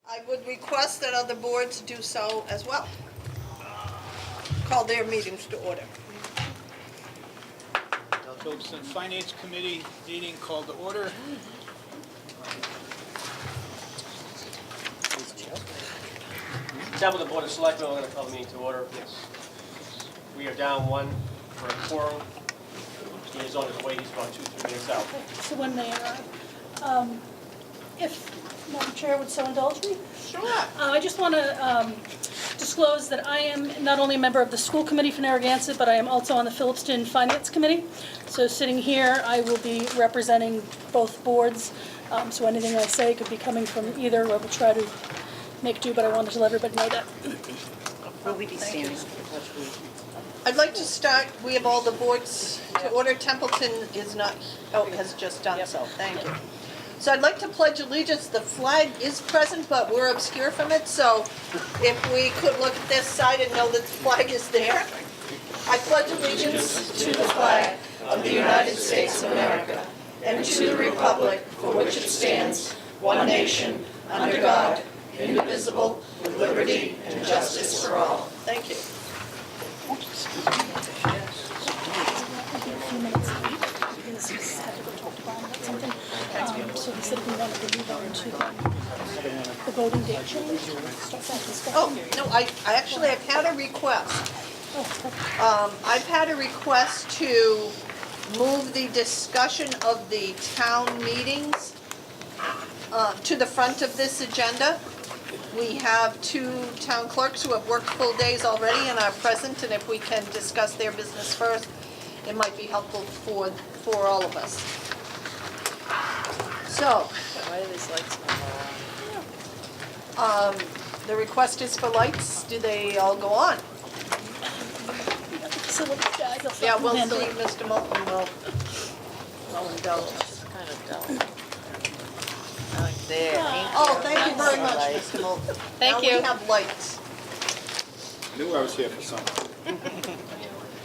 I would request that other boards do so as well. Call their meetings to order. Templeton Finance Committee meeting called to order. Templeton Board of Selectmen, we're going to call the meeting to order. We are down one for a quorum. He is on his way. He's about 2-3 minutes out. So when they arrive, if Madam Chair would so indulge me? Sure. I just want to disclose that I am not only a member of the school committee for Narragansett, but I am also on the Phillipston Finance Committee. So sitting here, I will be representing both boards. So anything I say could be coming from either. I will try to make do, but I wanted to let everybody know that. Will we be standing? I'd like to start, we have all the boards to order. Templeton is not, has just done so. Thank you. So I'd like to pledge allegiance. The flag is present, but we're obscure from it, so if we could look at this side and know that the flag is there. I pledge allegiance to the flag of the United States of America and to the republic for which it stands, one nation, under God, indivisible, with liberty and justice for all. Thank you. So he said we wanted to move on to the voting date change. Start that discussion. Oh, no, I've had a request. I've had a request to move the discussion of the town meetings to the front of this agenda. We have two town clerks who have worked full days already and are present, and if we can discuss their business first, it might be helpful for all of us. So, Why do these lights come on? the request is for lights. Do they all go on? Yeah, we'll see. Mr. Moulton will indulge. It's kind of dull. Like there. Oh, thank you very much, Mr. Moulton. Thank you. Now we have lights. Knew I was here for something.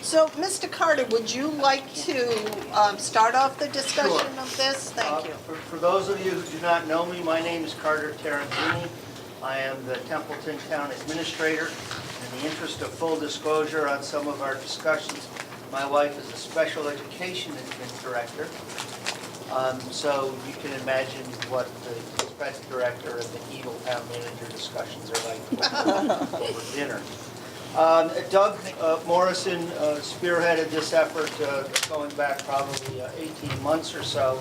So, Mr. Carter, would you like to start off the discussion of this? Thank you. For those of you who do not know me, my name is Carter Tarantini. I am the Templeton Town Administrator. In the interest of full disclosure on some of our discussions, my wife is a Special Education Director. So you can imagine what the Special Director and the evil Town Manager discussions are like over dinner. Doug Morrison spearheaded this effort going back probably 18 months or so.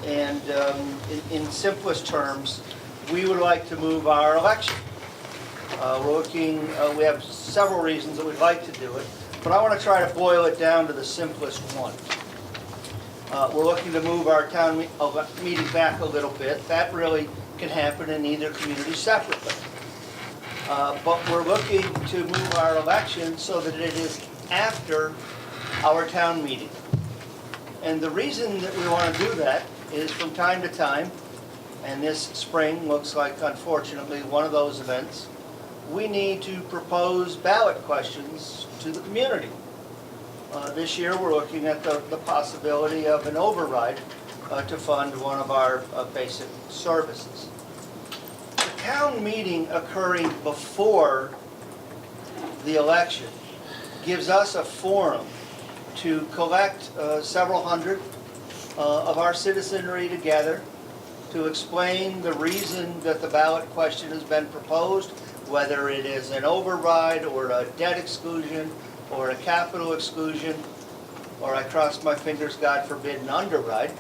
And in simplest terms, we would like to move our election. We have several reasons that we'd like to do it, but I want to try to boil it down to the simplest one. We're looking to move our town meeting back a little bit. That really can happen in either community separately. But we're looking to move our election so that it is after our town meeting. And the reason that we want to do that is from time to time, and this spring looks like, unfortunately, one of those events, we need to propose ballot questions to the community. This year we're looking at the possibility of an override to fund one of our basic services. The town meeting occurring before the election gives us a forum to collect several hundred of our citizenry together to explain the reason that the ballot question has been proposed, whether it is an override or a debt exclusion or a capital exclusion, or I cross my fingers, God forbid, an underride,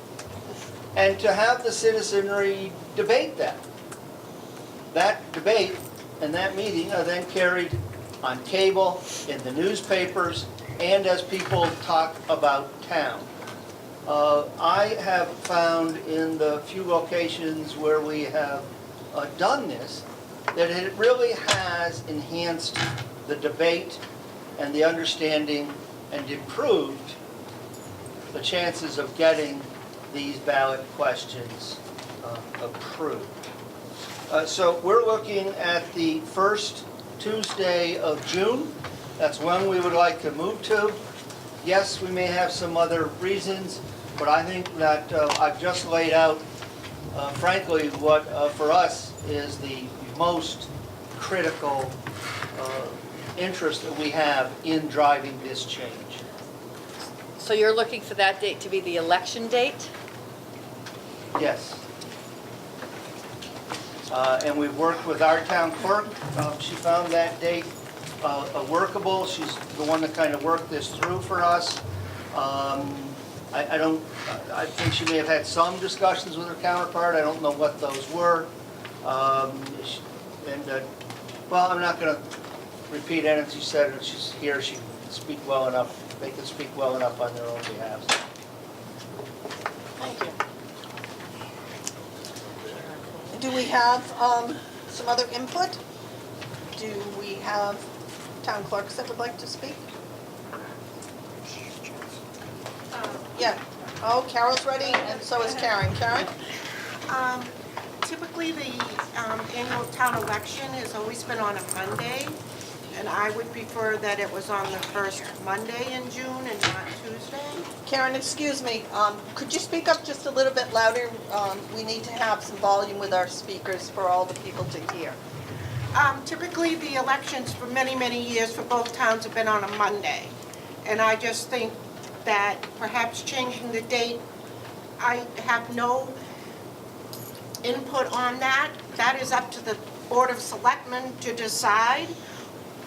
and to have the citizenry debate that. That debate and that meeting are then carried on cable, in the newspapers, and as people talk about town. I have found in the few locations where we have done this that it really has enhanced the debate and the understanding and improved the chances of getting these ballot questions approved. So we're looking at the first Tuesday of June. That's when we would like to move to. Yes, we may have some other reasons, but I think that I've just laid out, frankly, what for us is the most critical interest that we have in driving this change. So you're looking for that date to be the election date? Yes. And we've worked with our town clerk. She found that date workable. She's the one that kind of worked this through for us. I think she may have had some discussions with her counterpart. I don't know what those were. Well, I'm not going to repeat anything she said. If she's here, she can speak well enough. They can speak well enough on their own behalf. Thank you. Do we have some other input? Do we have town clerks that would like to speak? Yeah. Oh, Carol's ready, and so is Karen. Karen? Typically, the annual town election has always been on a Monday, and I would prefer that it was on the first Monday in June and not Tuesday. Karen, excuse me, could you speak up just a little bit louder? We need to have some volume with our speakers for all the people to hear. Typically, the elections for many, many years for both towns have been on a Monday, and I just think that perhaps changing the date, I have no input on that. That is up to the Board of Selectmen to decide.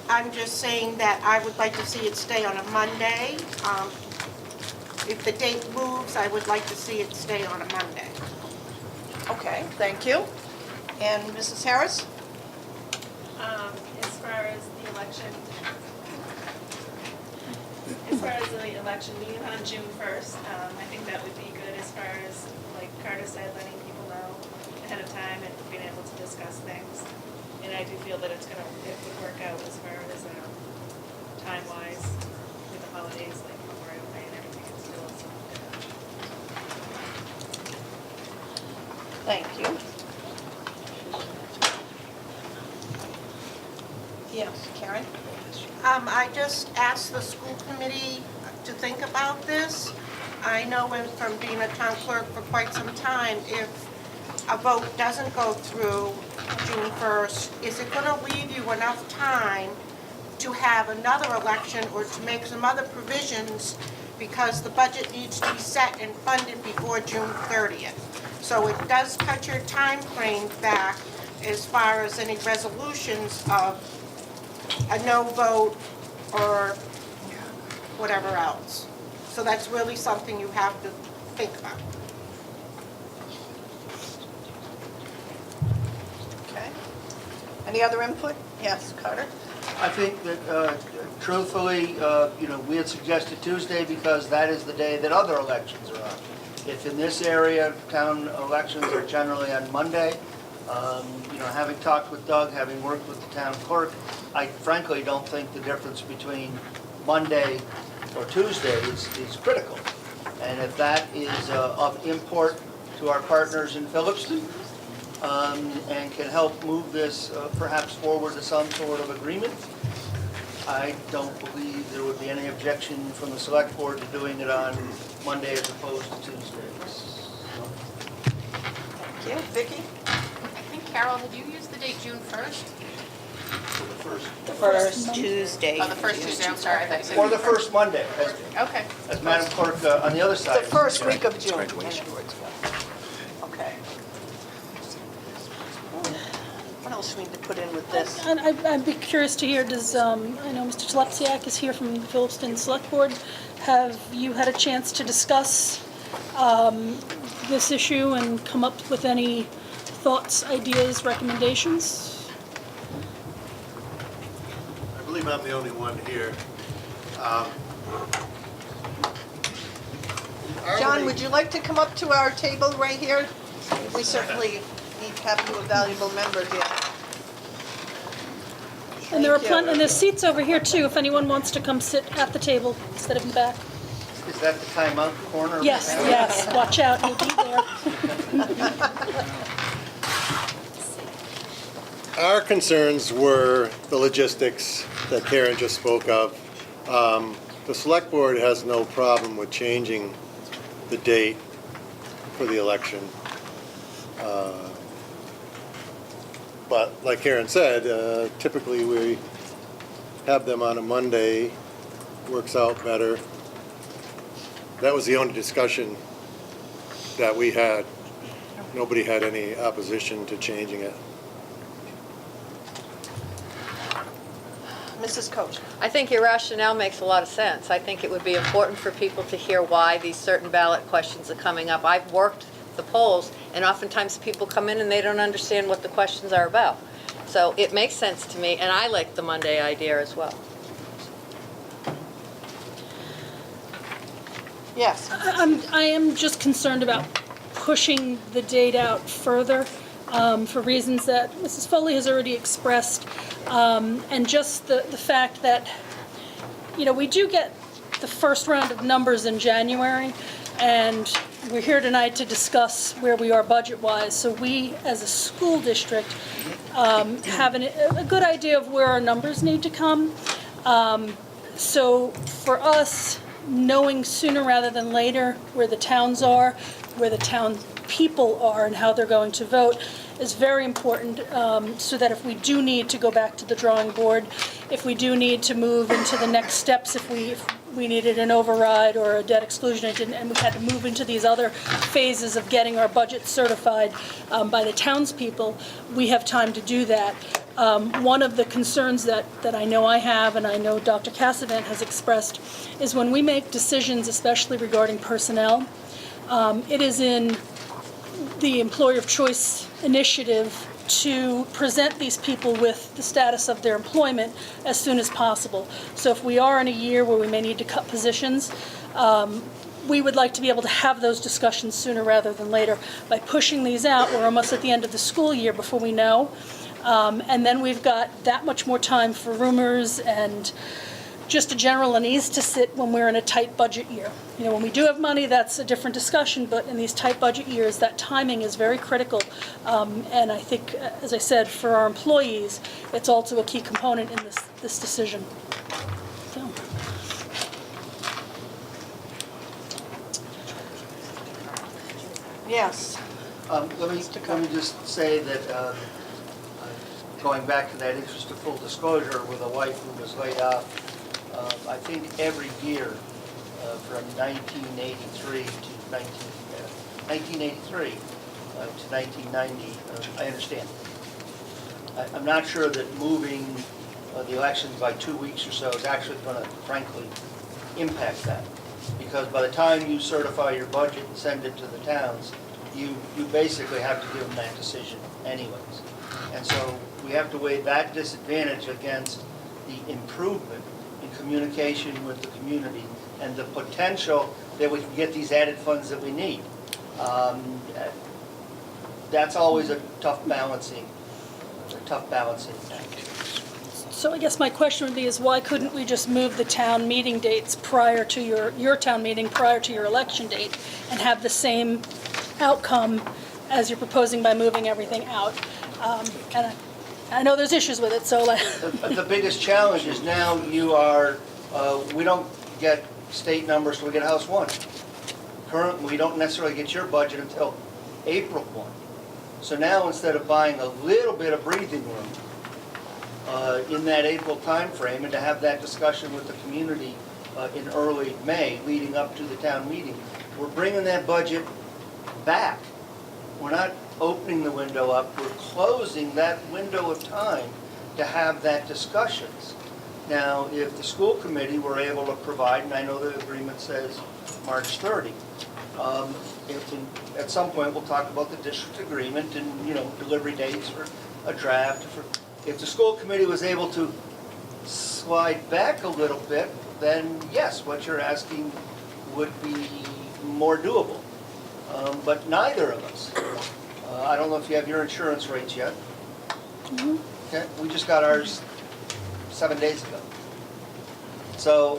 I'm just saying that I would like to see it stay on a Monday. If the date moves, I would like to see it stay on a Monday. Okay, thank you. And Mrs. Harris? As far as the election being on June 1st, I think that would be good as far as, like Carter said, letting people know ahead of time and being able to discuss things. And I do feel that it would work out as far as time-wise with the holidays, like Memorial Day and everything. It's still Thank you. Yes, Karen? I just asked the school committee to think about this. I know from being a town clerk for quite some time, if a vote doesn't go through June 1st, is it going to leave you enough time to have another election or to make some other provisions, because the budget needs to be set and funded before June 30th. So it does cut your time frame back as far as any resolutions of a no vote or whatever else. So that's really something you have to think about. Okay. Any other input? Yes, Carter? I think that truthfully, we had suggested Tuesday because that is the day that other elections are on. If in this area, town elections are generally on Monday, having talked with Doug, having worked with the town clerk, I frankly don't think the difference between Monday or Tuesday is critical. And if that is of import to our partners in Phillipston and can help move this perhaps forward to some sort of agreement, I don't believe there would be any objection from the select board to doing it on Monday as opposed to Tuesdays. Thank you. Vicki? I think, Carol, did you use the date June 1st? For the first, The First Tuesday. Oh, the first Tuesday, I'm sorry. I thought you said or the June first Monday, Okay. as Madam Clerk on the other side. The first week of June. Okay. What else do we need to put in with this? And I'd be curious to hear, I know Mr. Telepsiak is here from the Phillipston Select Board. Have you had a chance to discuss this issue and come up with any thoughts, ideas, recommendations? I believe I'm the only one here. John, would you like to come up to our table right here? We certainly need to have you a valuable member here. And there are Thank you. and there's seats over here too, if anyone wants to come sit at the table instead of in the back. Is that the timeout corner? Yes, yes, watch out, you'll be there. Our concerns were the logistics that Karen just spoke of. The select board has no problem with changing the date for the election. But like Karen said, typically we have them on a Monday, works out better. That was the only discussion that we had. Nobody had any opposition to changing it. Mrs. Coach? I think your rationale makes a lot of sense. I think it would be important for people to hear why these certain ballot questions are coming up. I've worked the polls, and oftentimes people come in and they don't understand what the questions are about. So it makes sense to me, and I like the Monday idea as well. Yes. I am just concerned about pushing the date out further for reasons that Mrs. Foley has already expressed, and just the fact that, you know, we do get the first round of numbers in January, and we're here tonight to discuss where we are budget-wise. So we, as a school district, have a good idea of where our numbers need to come. So for us, knowing sooner rather than later where the towns are, where the town people are, and how they're going to vote is very important, so that if we do need to go back to the drawing board, if we do need to move into the next steps, if we needed an override or a debt exclusion, and we had to move into these other phases of getting our budget certified by the townspeople, we have time to do that. One of the concerns that I know I have, and I know Dr. Cassavant has expressed, is when we make decisions, especially regarding personnel, it is in the employer of choice initiative to present these people with the status of their employment as soon as possible. So if we are in a year where we may need to cut positions, we would like to be able to have those discussions sooner rather than later. By pushing these out, we're almost at the end of the school year before we know. And then we've got that much more time for rumors and just a general unease to sit when we're in a tight budget year. You know, when we do have money, that's a different discussion, but in these tight budget years, that timing is very critical. And I think, as I said, for our employees, it's also a key component in this decision. So. Yes. Let me just say that, going back to that interest of full disclosure with a wife who was laid off, I think every year from 1983 to 1983 to 1990, I understand. I'm not sure that moving the elections by 2 weeks or so is actually going to, frankly, impact that. Because by the time you certify your budget and send it to the towns, you basically have to give them that decision anyways. And so we have to weigh that disadvantage against the improvement in communication with the community and the potential that we can get these added funds that we need. That's always a tough balancing act. So I guess my question would be is why couldn't we just move the town meeting dates prior to your town meeting, prior to your election date, and have the same outcome as you're proposing by moving everything out? And I know there's issues with it, so The biggest challenge is now we don't get state numbers till we get House 1. Currently, we don't necessarily get your budget until April 1. So now instead of buying a little bit of breathing room in that April timeframe and to have that discussion with the community in early May leading up to the town meeting, we're bringing that budget back. We're not opening the window up, we're closing that window of time to have that discussions. Now, if the school committee were able to provide, and I know the agreement says March 30, at some point we'll talk about the district agreement and, you know, delivery dates for a draft. If the school committee was able to slide back a little bit, then yes, what you're asking would be more doable. But neither of us. I don't know if you have your insurance rates yet. Mm-hmm. Okay, we just got ours 7 days ago. So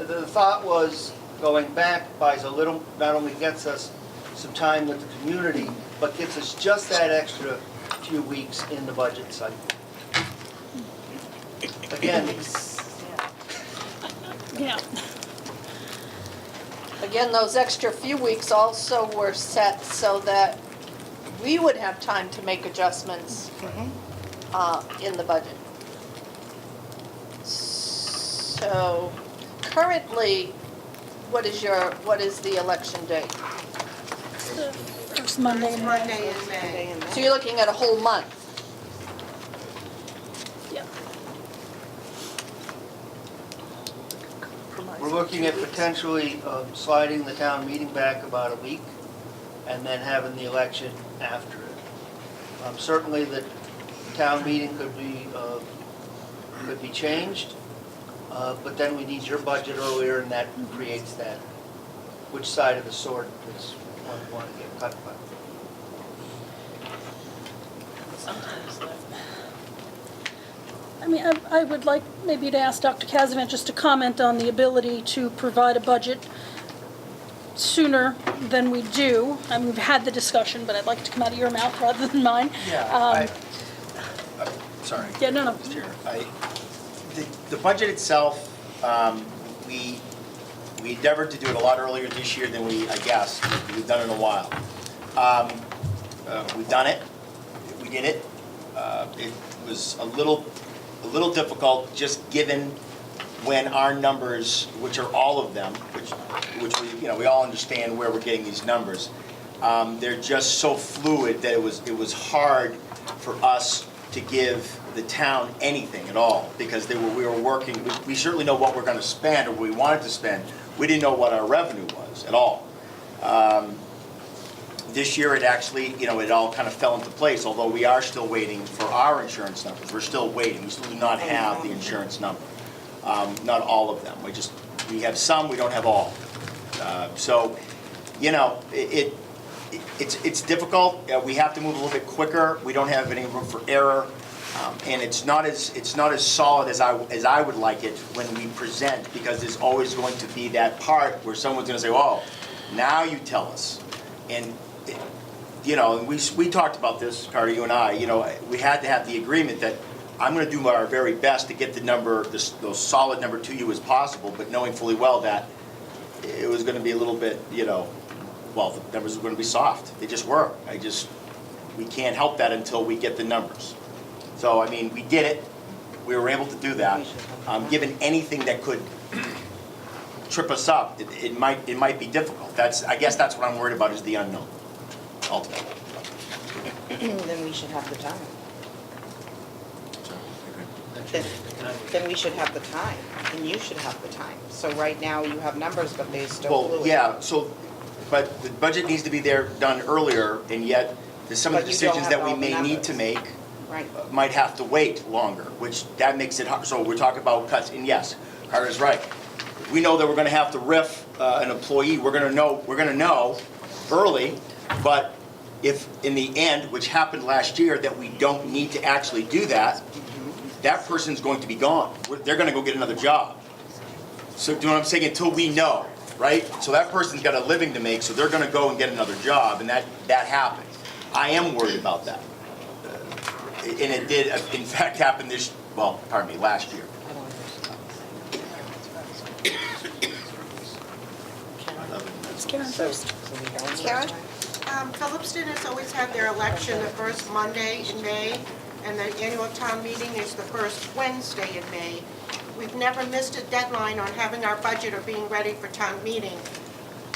the thought was going back buys a little, not only gets us some time with the community, but gets us just that extra few weeks in the budget cycle. Again, yeah. Again, those extra few weeks also were set so that we would have time to make adjustments in the budget. So currently, what is the election date? The first Monday in May. Monday in May. So you're looking at a whole month. Yeah. We're looking at potentially sliding the town meeting back about a week and then having the election after it. Certainly the town meeting could be changed, but then we need your budget earlier and that creates that, which side of the sword does one want to get cut by? I mean, I would like maybe to ask Dr. Kazavant just to comment on the ability to provide a budget sooner than we do. I mean, we've had the discussion, but I'd like it to come out of your mouth rather than mine. Yeah, sorry. Yeah, no. Chair. The budget itself, we endeavored to do it a lot earlier this year than I guess, we've done it in a while. We've done it, we did it. It was a little difficult, just given when our numbers, which are all of them, which we all understand where we're getting these numbers. They're just so fluid that it was hard for us to give the town anything at all, because we were working. We certainly know what we're going to spend or what we wanted to spend. We didn't know what our revenue was at all. This year, it actually, it all kind of fell into place, although we are still waiting for our insurance numbers. We're still waiting. We still do not have the insurance number. Not all of them. We have some, we don't have all. So, it's difficult. We have to move a little bit quicker. We don't have any room for error. And it's not as solid as I would like it when we present, because there's always going to be that part where someone's going to say, "Oh, now you tell us." And we talked about this, Carter, you and I. We had to have the agreement that I'm going to do our very best to get the number, those solid number to you as possible, but knowing fully well that it was going to be a little bit, well, the numbers were going to be soft. They just were. We can't help that until we get the numbers. So, I mean, we did it. We were able to do that. Given anything that could trip us up, it might be difficult. I guess that's what I'm worried about, is the unknown, ultimately. Then we should have the time. Then we should have the time, and you should have the time. So right now, you have numbers, but they still fluid. Well, yeah, but the budget needs to be done earlier, and yet there's some of the But you don't decisions have that we all the may need numbers. to make Right. might have to wait longer, which that makes it hard. So we're talking about cuts, and yes, Carter's right. We know that we're going to have to RIF an employee. We're going to know early, but if in the end, which happened last year, that we don't need to actually do that, that person's going to be gone. They're going to go get another job. So do you know what I'm saying? Until we know, right? So that person's got a living to make, so they're going to go and get another job, and that happened. I am worried about that. And it did, in fact, happen last year. It's Karen first. Karen? Phillipston has always had their election the first Monday in May, and the annual town meeting is the first Wednesday in May. We've never missed a deadline on having our budget or being ready for town meeting.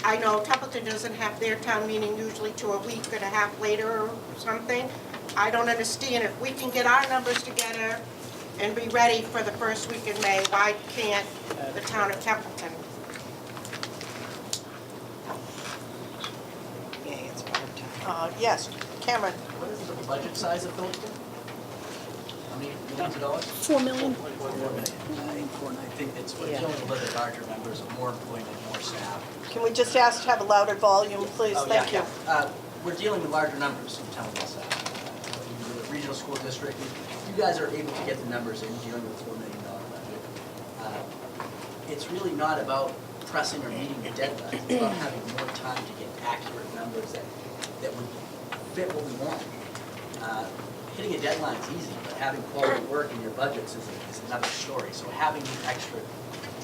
I know Templeton doesn't have their town meeting usually to a week and a half later or something. I don't understand, if we can get our numbers together and be ready for the first week in May, why can't the town of Templeton? Yeah, it's part time. Yes, Cameron. What is the budget size of Phillipston? How many millions of dollars? 4 million. 4 million. I think we're dealing with a little bit larger numbers, more employment, more staff. Can we just ask to have a louder volume, please? Oh, Thank you. yeah. We're dealing with larger numbers in town of staff. The regional school district, you guys are able to get the numbers in dealing with a $4 million budget. It's really not about pressing or meeting the deadlines. It's about having more time to get accurate numbers that would fit what we want. Hitting a deadline is easy, but having quality work in your budgets is another story. So having these extra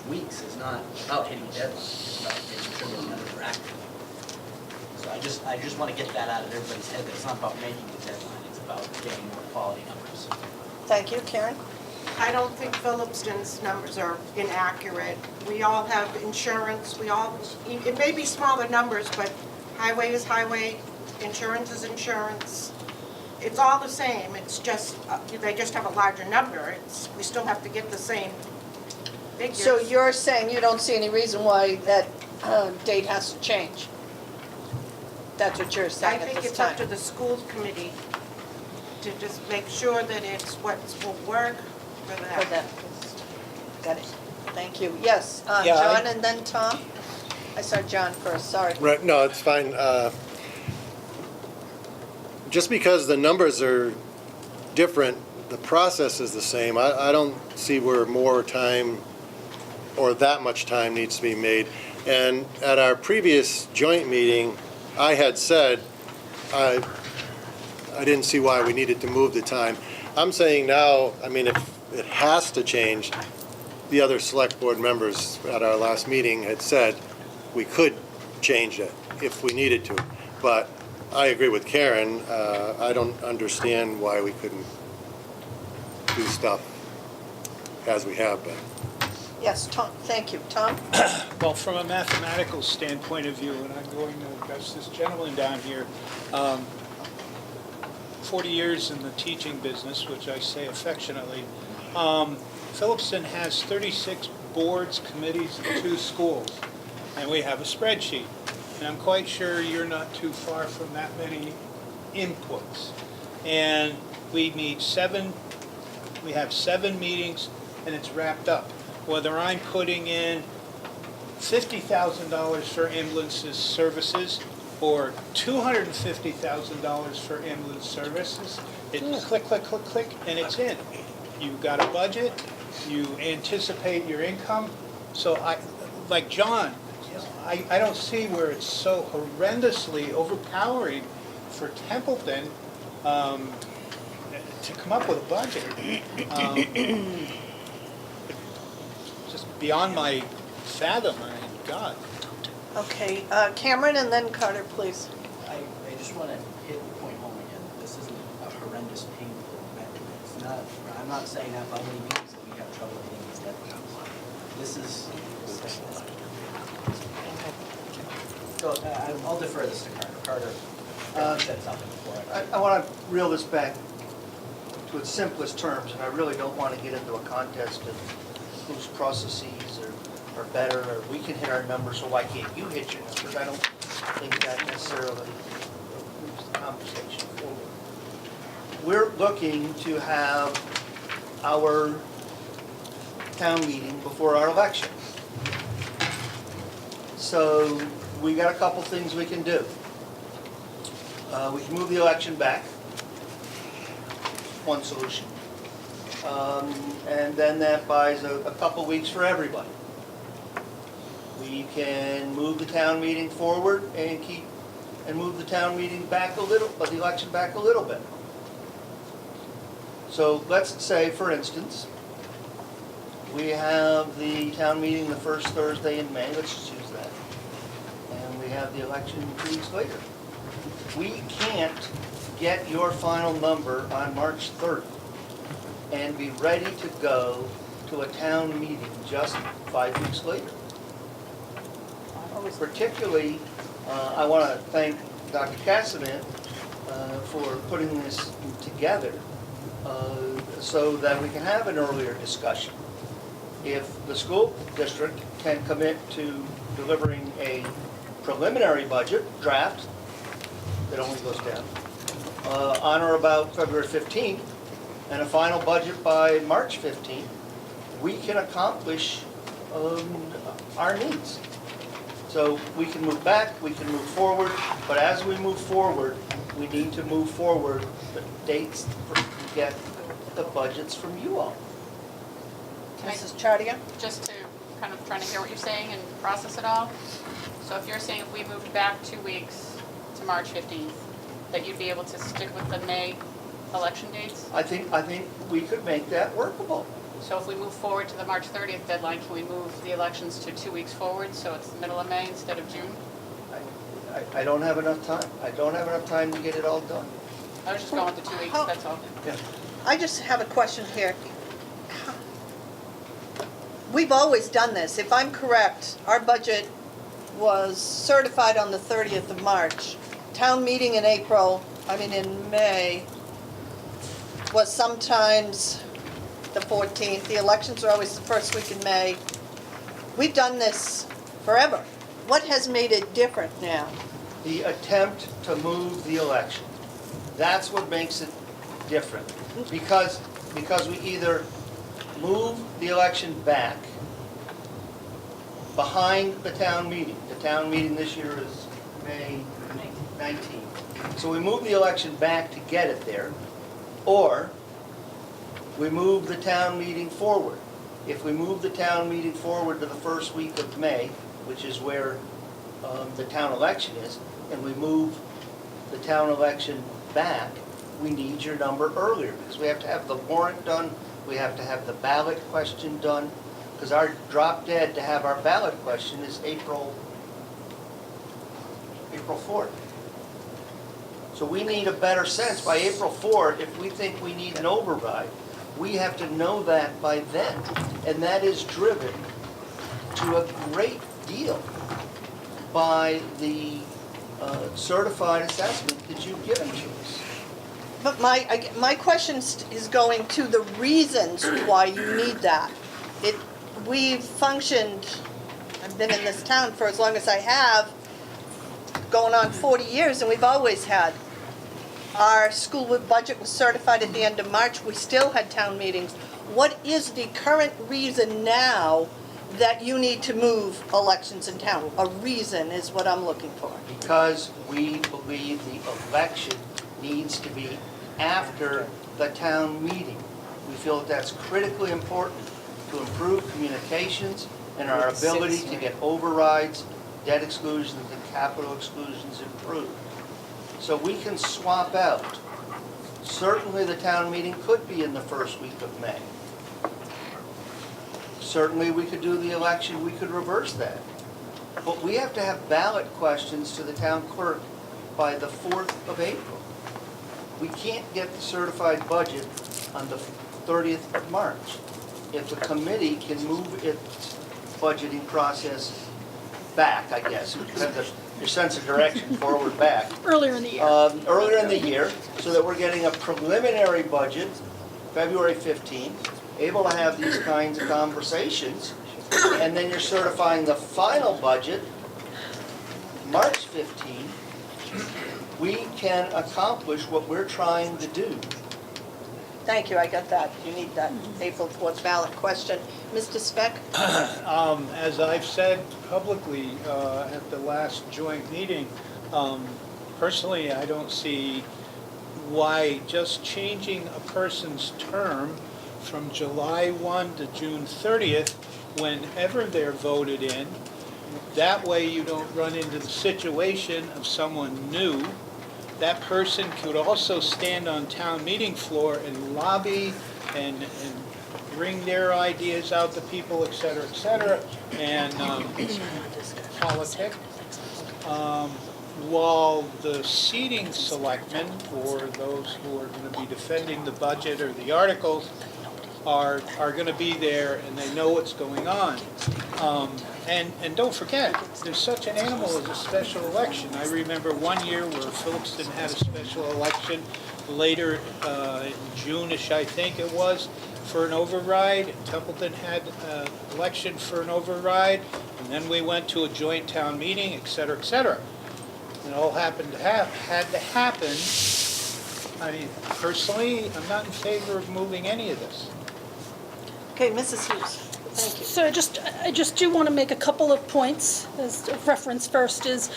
weeks is not about hitting a deadline. It's about making sure those numbers are accurate. So I just want to get that out of everybody's head, that it's not about making the deadline. It's about about getting more quality numbers. Thank you, Karen. I don't think Phillipston's numbers are inaccurate. We all have insurance, it may be smaller numbers, but highway is highway, insurance is insurance. It's all the same, it's just, they just have a larger number. We still have to get the same figures. So you're saying you don't see any reason why that date has to change? That's what you're I saying at think this it's up time? to the school committee to just make sure that it's what will work for them. For them. Got it. Thank you. Yes, Yeah, John and then Tom? I saw John first, sorry. Right, no, it's fine. Just because the numbers are different, the process is the same. I don't see where more time or that much time needs to be made. And at our previous joint meeting, I had said I didn't see why we needed to move the time. I'm saying now, I mean, if it has to change, the other select board members at our last meeting had said we could change it if we needed to. But I agree with Karen. I don't understand why we couldn't do stuff as we have been. Yes, Tom, thank you. Tom? Well, from a mathematical standpoint of view, and I'm going to address this gentleman down here, 40 years in the teaching business, which I say affectionately, Phillipston has 36 boards, committees, and 2 schools, and we have a spreadsheet. And I'm quite sure you're not too far from that many inputs. And we have 7 meetings, and it's wrapped up. Whether I'm putting in $50,000 for ambulance services or $250,000 for ambulance services, it's click, click, click, click, and it's in. You've got a budget, you anticipate your income. So like John, I don't see where it's so horrendously overpowering for Templeton to come up with a budget. Just beyond my fathom, I mean, God. Okay, Cameron and then Carter, please. I just want to hit the point home again. This isn't a horrendous, painful method. It's not, I'm not saying that by any means that we have trouble hitting these deadlines. This is, so I'll defer this to Carter. Carter said something before. I want to reel this back to its simplest terms, and I really don't want to get into a contest of whose processes are better, or we can hit our numbers, so why can't you hit your numbers? I don't think that necessarily moves the conversation forward. We're looking to have our town meeting before our election. So we got a couple things we can do. We can move the election back, one solution. And then that buys a couple weeks for everybody. We can move the town meeting forward and move the town meeting back a little, but the election back a little bit. So let's say, for instance, we have the town meeting the first Thursday in May, let's just use that. And we have the election 2 weeks later. We can't get your final number on March 30th and be ready to go to a town meeting just 5 weeks later. Particularly, I want to thank Dr. Cassidy for putting this together so that we can have an earlier discussion. If the school district can commit to delivering a preliminary budget draft that only goes down on or about February 15th, and a final budget by March 15th, we can accomplish our needs. So we can move back, we can move forward, but as we move forward, we need to move forward the dates to get the budgets from you all. Mrs. Chardia? Just to kind of trying to hear what you're saying and process it all. So if you're saying if we moved back 2 weeks to March 15th, that you'd be able to stick with the May election dates? I think we could make that workable. So if we move forward to the March 30th deadline, can we move the elections to 2 weeks forward, so it's the middle of May instead of June? I don't have enough time. I don't have enough time to get it all done. I was just going with the 2 weeks, that's all. I just have a question here. We've always done this. If I'm correct, our budget was certified on the 30th of March. Town meeting in in May, was sometimes the 14th. The elections are always the first week in May. We've done this forever. What has made it different now? The attempt to move the election. That's what makes it different. Because we either move the election back behind the town meeting. The town meeting this year is May 19th. So we move the election back to get it there, or we move the town meeting forward. If we move the town meeting forward to the first week of May, which is where the town election is, and we move the town election back, we need your number earlier, because we have to have the warrant done, we have to have the ballot question done, because our drop dead to have our ballot question is April 4th. So we need a better sense by April 4th. If we think we need an override, we have to know that by then. And that is driven to a great deal by the certified assessment that you've given to us. But my question is going to the reasons why you need that. We've functioned, I've been in this town for as long as I have, going on 40 years, and we've always had. Our school budget was certified at the end of March. We still had town meetings. What is the current reason now that you need to move elections in town? A reason is what I'm looking for. Because we believe the election needs to be after the town meeting. We feel that that's critically important to improve communications and our ability to get overrides, debt exclusions, and capital exclusions improved. So we can swap out. Certainly the town meeting could be in the first week of May. Certainly we could do the election, we could reverse that. But we have to have ballot questions to the town clerk by the 4th of April. We can't get the certified budget on the 30th of March. If the committee can move its budgeting process back, I guess, because of your sense of direction, forward, back. Earlier in the year. Earlier in the year, so that we're getting a preliminary budget, February 15th, able to have these kinds of conversations, and then you're certifying the final budget, March 15th, we can accomplish what we're trying to do. Thank you, I got that. You need that April 4th ballot question. Mr. Speck? As I've said publicly at the last joint meeting, personally, I don't see why just changing a person's term from July 1 to June 30th, whenever they're voted in, that way you don't run into the situation of someone new. That person could also stand on town meeting floor and lobby and bring their ideas out to people, et cetera, and politic. While the seating selectmen, or those who are going to be defending the budget or the articles, are going to be there and they know what's going on. And don't forget, there's such an animal as a special election. I remember one year where Phillipston had a special election later in June-ish, I think it was, for an override. Templeton had an election for an override, and then we went to a joint town meeting, et cetera, et cetera. It all had to happen. I mean, personally, I'm not in favor of moving any of this. Okay, Mrs. Hughes, thank you. So I just do want to make a couple of points as a reference. First is,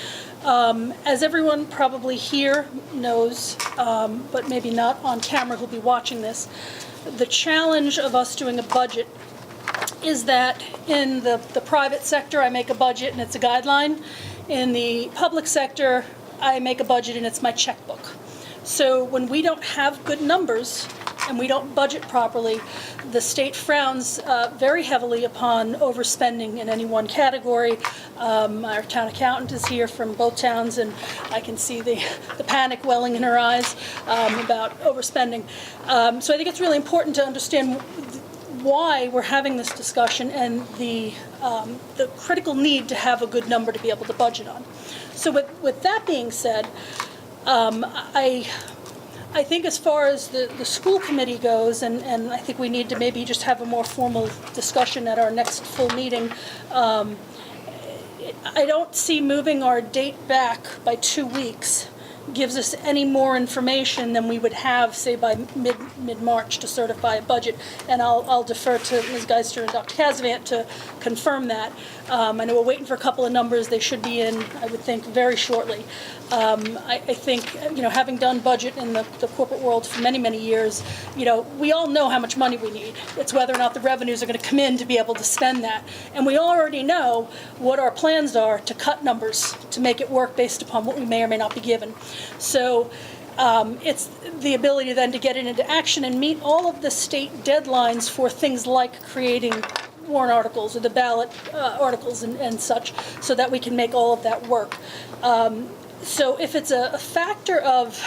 as everyone probably here knows, but maybe not on camera who'll be watching this, the challenge of us doing a budget is that in the private sector, I make a budget and it's a guideline. In the public sector, I make a budget and it's my checkbook. So when we don't have good numbers, and we don't budget properly, the state frowns very heavily upon overspending in any one category. Our town accountant is here from both towns, and I can see the panic welling in her eyes about overspending. So I think it's really important to understand why we're having this discussion and the critical need to have a good number to be able to budget on. So with that being said, I think as far as the school committee goes, and I think we need to maybe just have a more formal discussion at our next full meeting, I don't see moving our date back by 2 weeks gives us any more information than we would have, say, by mid-March to certify a budget. And I'll defer to Ms. Geister and Dr. Kazavant to confirm that. I know we're waiting for a couple of numbers. They should be in, I would think, very shortly. I think, having done budget in the corporate world for many, many years, we all know how much money we need. It's whether or not the revenues are going to come in to be able to spend that. And we already know what our plans are to cut numbers to make it work based upon what we may or may not be given. So it's the ability then to get it into action and meet all of the state deadlines for things like creating warrant articles or the ballot articles and such, so that we can make all of that work. So if it's a factor of,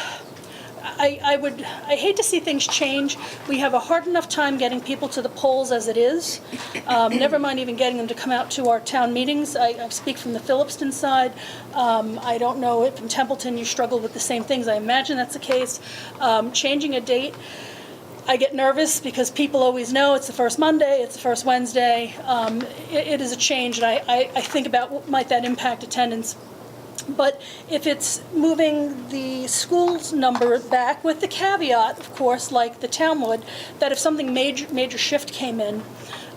I hate to see things change. We have a hard enough time getting people to the polls as it is. Never mind even getting them to come out to our town meetings. I speak from the Phillipston side. I don't know if in Templeton you struggle with the same things. I imagine that's the case. Changing a date, I get nervous because people always know it's the first Monday, it's the first Wednesday. It is a change, and I think about what might that impact attendance. But if it's moving the school's number back, with the caveat, of course, like the town would, that if something major shift came in,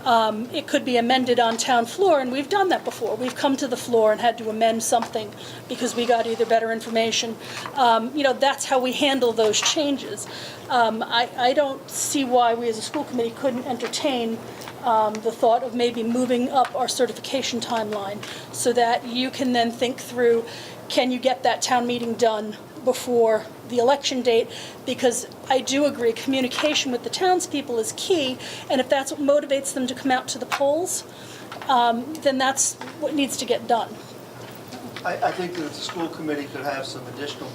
it could be amended on town floor, and we've done that before. We've come to the floor and had to amend something because we got either better information. That's how we handle those changes. I don't see why we as a school committee couldn't entertain the thought of maybe moving up our certification timeline so that you can then think through, can you get that town meeting done before the election date? Because I do agree, communication with the townspeople is key, and if that's what motivates them to come out to the polls, then that's what needs to get done. I think that the school committee could have some additional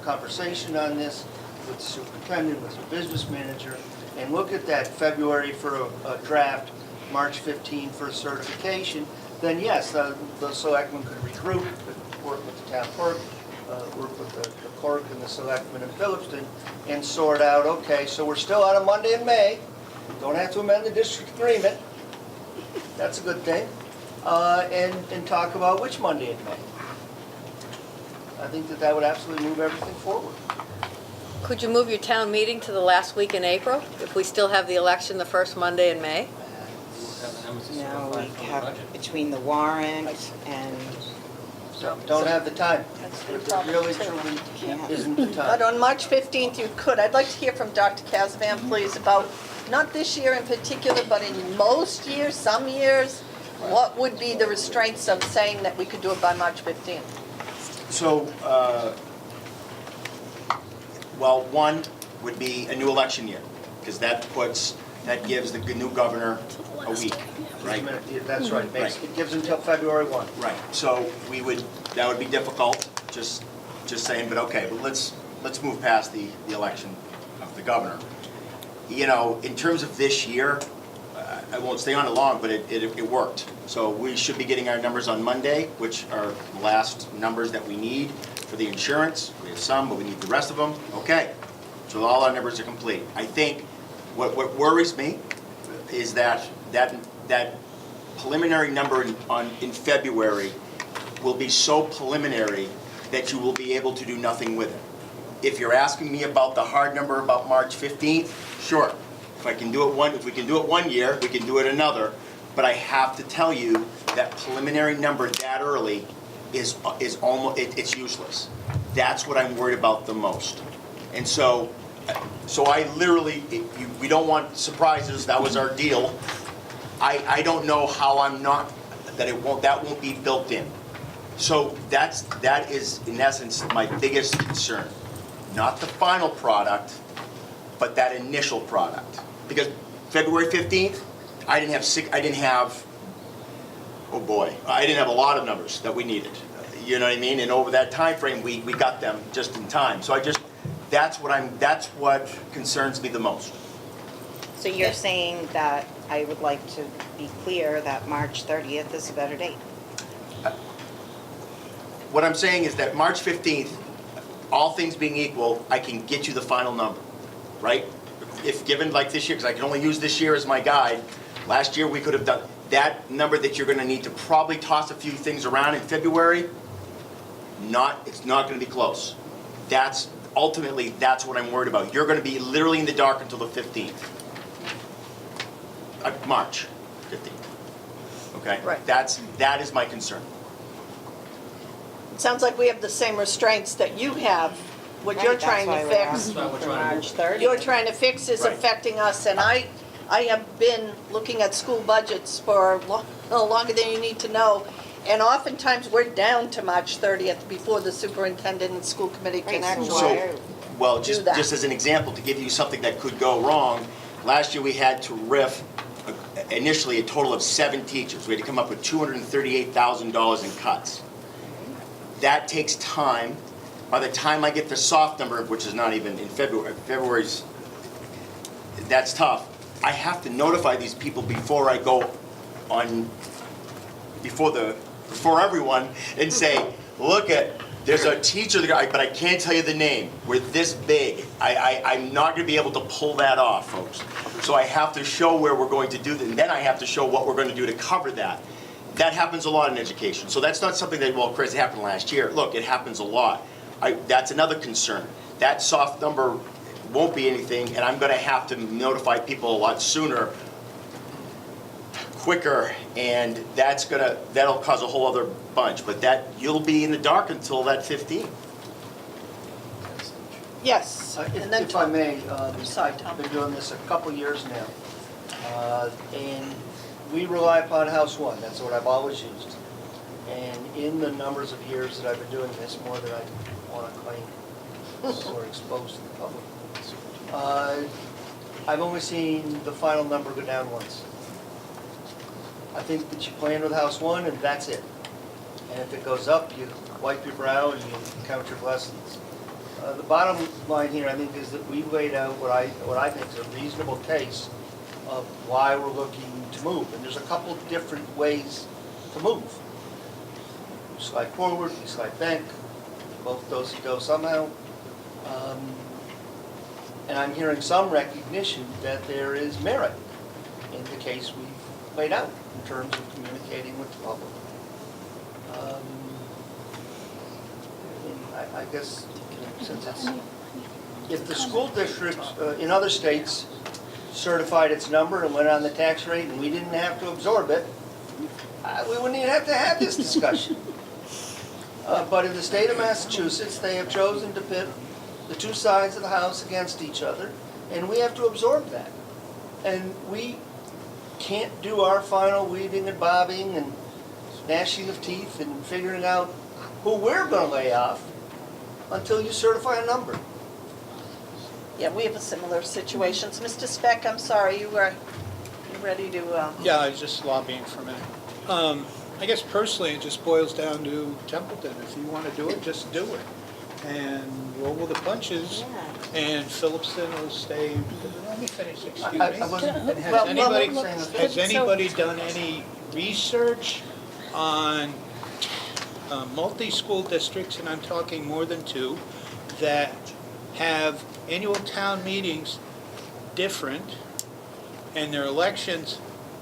conversation on this with the superintendent, with the business manager, and look at that February for a draft, March 15 for certification. Then yes, the selectmen could regroup, could work with the town clerk, work with the clerk and the selectmen in Phillipston, and sort out, okay, so we're still on a Monday in May, don't have to amend the district agreement, that's a good thing, and talk about which Monday in May. I think that would absolutely move everything forward. Could you move your town meeting to the last week in April, if we still have the election the first Monday in May? No, we have between the warrant and, Don't have the time. There really truly isn't the But time. on March 15th, you could. I'd like to hear from Dr. Kazavant, please, about, not this year in particular, but in most years, some years, what would be the restraints of saying that we could do it by March 15th? So, one would be a new election year, because that gives the new governor a week, right? That's right, it gives until February 1. Right, so that would be difficult, just saying, but okay, but let's move past the election of the governor. In terms of this year, I won't stay on it long, but it worked. So we should be getting our numbers on Monday, which are the last numbers that we need for the insurance. We have some, but we need the rest of them. Okay, so all our numbers are complete. I think what worries me is that preliminary number in February will be so preliminary that you will be able to do nothing with it. If you're asking me about the hard number about March 15th, sure. If we can do it one year, we can do it another. But I have to tell you that preliminary number that early is almost, it's useless. That's what I'm worried about the most. And so I literally, we don't want surprises. That was our deal. I don't know how that won't be built in. So that is in essence my biggest concern. Not the final product, but that initial product. Because February 15th, I didn't have, oh boy, I didn't have a lot of numbers that we needed. You know what I mean? And over that time frame, we got them just in time. So that's what concerns me the most. So you're saying that I would like to be clear that March 30th is a better date? What I'm saying is that March 15th, all things being equal, I can get you the final number, right? If given like this year, because I can only use this year as my guide, last year we could have done that number that you're going to need to probably toss a few things around in February. It's not going to be close. Ultimately, that's what I'm worried about. You're going to be literally in the dark until the 15th. March 15th. Okay? Right. That is my concern. It sounds like we have the same restraints that you have. What you're Right, trying to that's why we're fix, asking That's why we're for trying to March 30th. you're trying to fix is Right. affecting us, and I have been looking at school budgets for longer than you need to know, and oftentimes we're down to March 30th before the superintendent and school committee can Right, so actually. why- Well, do just that. as an example, to give you something that could go wrong, last year we had to RIF initially a total of 7 teachers. We had to come up with $238,000 in cuts. That takes time. By the time I get the soft number, which is not even in February's, that's tough. I have to notify these people before I go on, before everyone and say, look there's a teacher, but I can't tell you the name. We're this big. I'm not going to be able to pull that off, folks. So I have to show where we're going to do that, and then I have to show what we're going to do to cover that. That happens a lot in education. So that's not something that, well, Chris, it happened last year. Look, it happens a lot. That's another concern. That soft number won't be anything, and I'm going to have to notify people a lot sooner, quicker, and that'll cause a whole other bunch. But you'll be in the dark until that 15th. Yes, and then If I may, Sorry, Tom. I've been doing this a couple years now, and we rely upon House One. That's what I've always used. And in the numbers of years that I've been doing this, more than I want to claim or expose to the public, I've only seen the final number go down once. I think that you plan with House One, and that's it. And if it goes up, you wipe your brow and you count your blessings. The bottom line here, I think, is that we've laid out what I think is a reasonable case of why we're looking to move. And there's a couple different ways to move. You slide forward, you slide back, both those go somehow. And I'm hearing some recognition that there is merit in the case we've laid out in terms of communicating with the public. And I guess, since it's, if the school district in other states certified its number and went on the tax rate and we didn't have to absorb it, we wouldn't even have to have this discussion. But in the state of Massachusetts, they have chosen to pit the two sides of the house against each other, and we have to absorb that. And we can't do our final weaving and bobbing and gnashing of teeth and figuring out who we're going to lay off until you certify a number. Yeah, we have a similar situation. Mr. Speck, I'm sorry, you ready to, Yeah, I was just lobbying for a minute. I guess personally, it just boils down to Templeton. If you want to do it, just do it. And roll with the punches, and Phillipston will stay, let me finish, excuse me. I wasn't- And Well, has anybody done any research on multi-school districts, and I'm talking more than 2, that have annual town meetings different, and their elections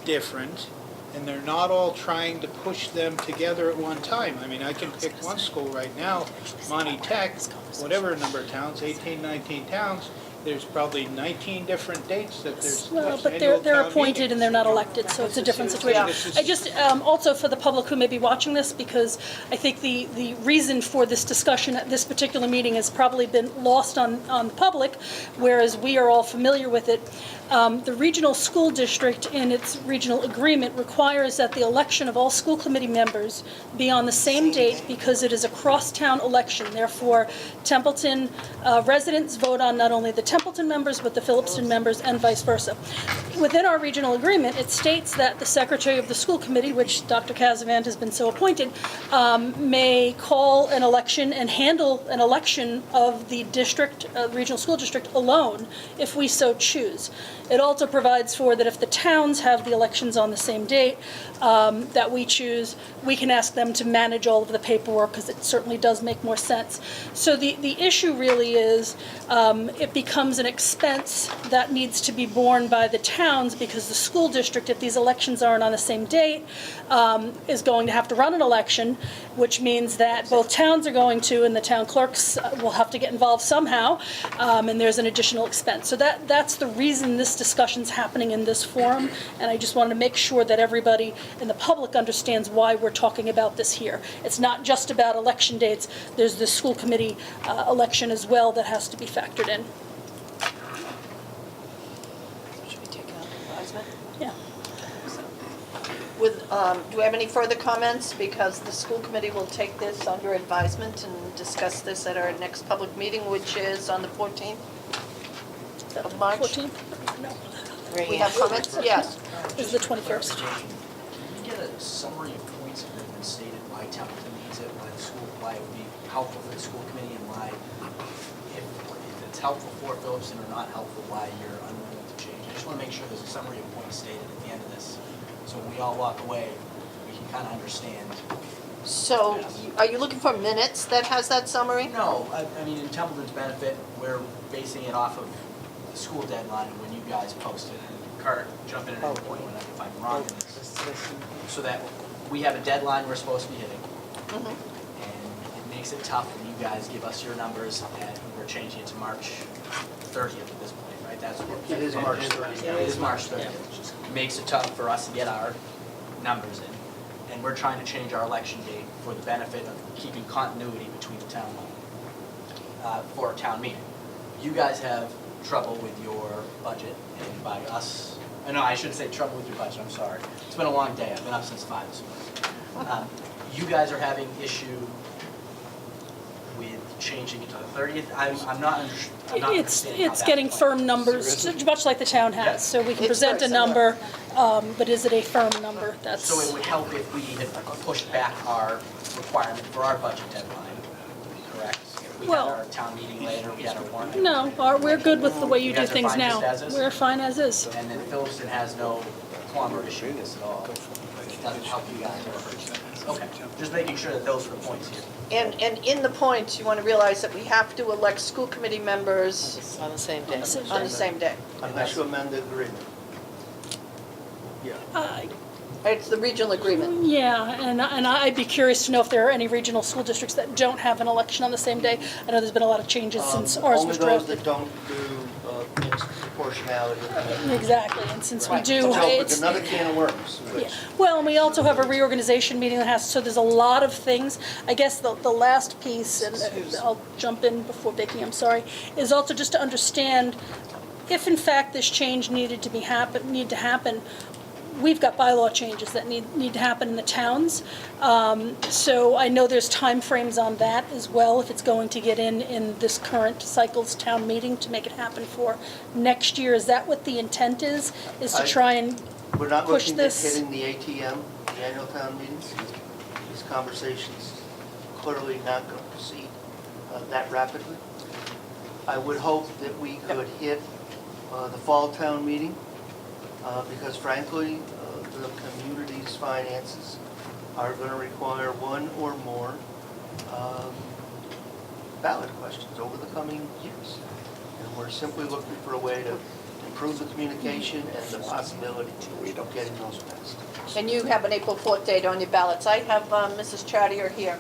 different, and they're not all trying to push them together at one time? I mean, I can pick one school right now, Monty Tech, whatever number of towns, 18, 19 towns, there's probably 19 different dates that there's Well, but annual they're town appointed meetings. and they're not elected, so it's a different situation. I just, also for the public who may be watching this, because I think the reason for this discussion at this particular meeting has probably been lost on the public, whereas we are all familiar with it. The regional school district in its regional agreement requires that the election of all school committee members be on the same date because it is a cross-town election. Therefore, Templeton residents vote on not only the Templeton members, but the Phillipston members, and vice versa. Within our regional agreement, it states that the secretary of the school committee, which Dr. Casavant has been so appointed, may call an election and handle an election of the district, regional school district alone, if we so choose. It also provides for that if the towns have the elections on the same date that we choose, we can ask them to manage all of the paperwork, because it certainly does make more sense. So the issue really is it becomes an expense that needs to be borne by the towns, because the school district, if these elections aren't on the same date, is going to have to run an election, which means that both towns are going to, and the town clerks will have to get involved somehow, and there's an additional expense. So that's the reason this discussion's happening in this forum, and I just wanted to make sure that everybody in the public understands why we're talking about this here. It's not just about election dates. There's the school committee election as well that has to be factored in. Should we take out advisement? Yeah. Do we have any further comments? Because the school committee will take this under advisement and discuss this at our next public meeting, which is on the 14th of March. 14th? No, We have comments? Yes. it's the 21st. Can we get a summary of points that have been stated, why Templeton needs it, why the school, why it would be helpful for the school committee, and why, if it's helpful for Phillipston or not helpful, why you're unwilling to change? I just want to make sure there's a summary of points stated at the end of this, so when we all walk away, we can kind of understand. So are you looking for minutes that has that summary? No, I mean, in Templeton's benefit, we're basing it off of the school deadline and when you guys posted, and Carter, jump in at any point if I'm wrong in this, so that we have a deadline we're supposed to be hitting. Mhm. And it makes it tough when you guys give us your numbers, and we're changing it to March 30th at this point, right? That's what. It is March 30th. It is March 30th. It makes it tough for us to get our numbers in. And we're trying to change our election date for the benefit of keeping continuity between the town, for a town meeting. You guys have trouble with your budget, and by us, no, I shouldn't say trouble with your budget, I'm sorry. It's been a long day, I've been up since 5 this morning. You guys are having issue with changing it to the 30th. I'm not understanding how It's that's getting playing. firm numbers, much like the town Yeah. has. So we can It's present a very similar. number, but is it a firm number? That's. So it would help if we had pushed back our requirement for our budget deadline, correct? If we had Well- our town meeting later, we had our warrant. No, we're good with the way you You do guys are things fine now. just as is? We're fine as is. And then Phillipston has no qualm or issue with this at all. It doesn't help you guys. Okay, just making sure that those are the points here. And in the points, you want to realize that we have to elect school committee members On the same day. on the same day. Unless you amend the agreement. It's the regional agreement. Yeah, and I'd be curious to know if there are any regional school districts that don't have an election on the same day. I know there's been a lot of changes since ours was Only those drafted. that don't do mixed proportionality. Exactly, and since we Right. do, So it's. it's another can of worms. Yeah. Well, and we also have a reorganization meeting that has, so there's a lot of things. I guess the last piece, and I'll jump in before Becky, I'm sorry, is also just to understand if in fact this change need to happen, we've got bylaw changes that need to happen in the towns. So I know there's timeframes on that as well, if it's going to get in this current cycle's town meeting to make it happen for next year. Is that what the intent is to try and We're not push looking at this? hitting the ATM, the annual town meetings. These conversations clearly not going to proceed that rapidly. I would hope that we could hit the fall town meeting, because frankly, the community's finances are going to require one or more ballot questions over the coming years. And we're simply looking for a way to improve the communication and the possibility of getting those passed. And you have an April 4th date on your ballots. I have Mrs. Chartier here.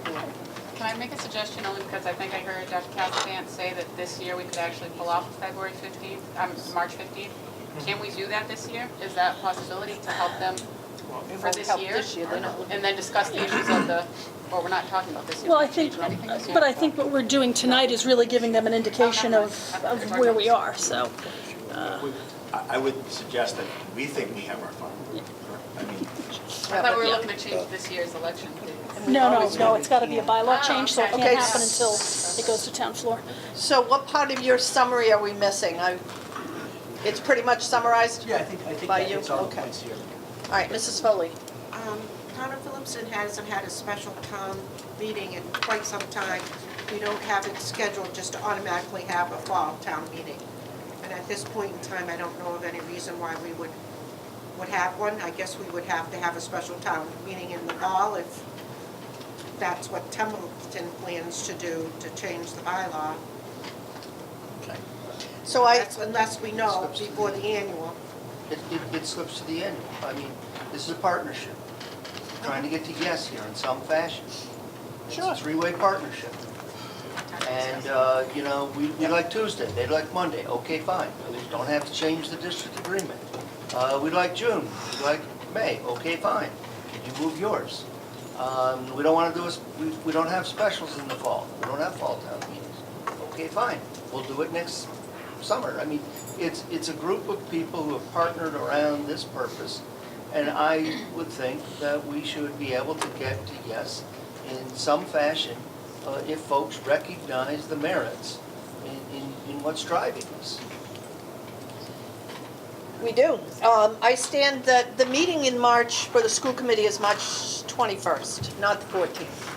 Can I make a suggestion only because I think I heard Dr. Casavant say that this year we could actually pull off February 15th, March 15th? Can we do that this year? Is that a possibility to help them for this Help year? this year, they're not looking- And then discuss the issues of the, or we're not talking about this year. Well, I we're not think, changing anything this year. but I think what we're doing tonight is really giving them an indication of where we are, so. I would suggest that we think we have our fund. I mean, I thought we were looking to change this year's election date. No, it's gotta be a bylaw change, so it Okay. can't happen until it goes to town floor. So what part of your summary are we missing? It's pretty much summarized? Yeah, I think By that you? hits all the Okay. points here. All right, Mrs. Foley. Town of Phillipston hasn't had a special town meeting in quite some time. We don't have it scheduled just to automatically have a fall town meeting. And at this point in time, I don't know of any reason why we would have one. I guess we would have to have a special town meeting in the fall if that's what Templeton plans to do to change the bylaw. So Unless we know before the annual. It slips to the annual. I mean, this is a partnership, trying to get to yes here in some fashion. It's a three-way partnership. And, you know, we like Tuesday, they like Monday, okay, fine. We don't have to change the district agreement. We like June, we like May, okay, fine. Can you move yours? We don't want to do, we don't have specials in the fall. We don't have fall town meetings. Okay, fine, we'll do it next summer. I mean, it's a group of people who have partnered around this purpose, and I would think that we should be able to get to yes in some fashion if folks recognize the merits in what's driving this. We do. I stand that the meeting in March for the school committee is March 21st, not the 14th.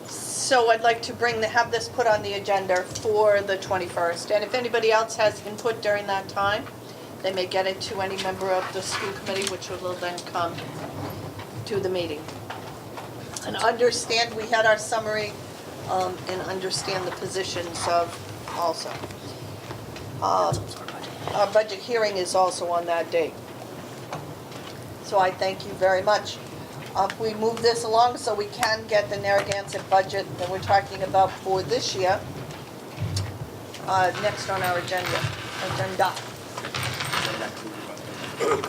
So I'd like to have this put on the agenda for the 21st. And if anybody else has input during that time, they may get it to any member of the school committee, which will then come to the meeting. And understand, we had our summary, and understand the positions of also. Our budget hearing is also on that date. So I thank you very much. We move this along so we can get the Narragansett budget that we're talking about for this year next on our agenda.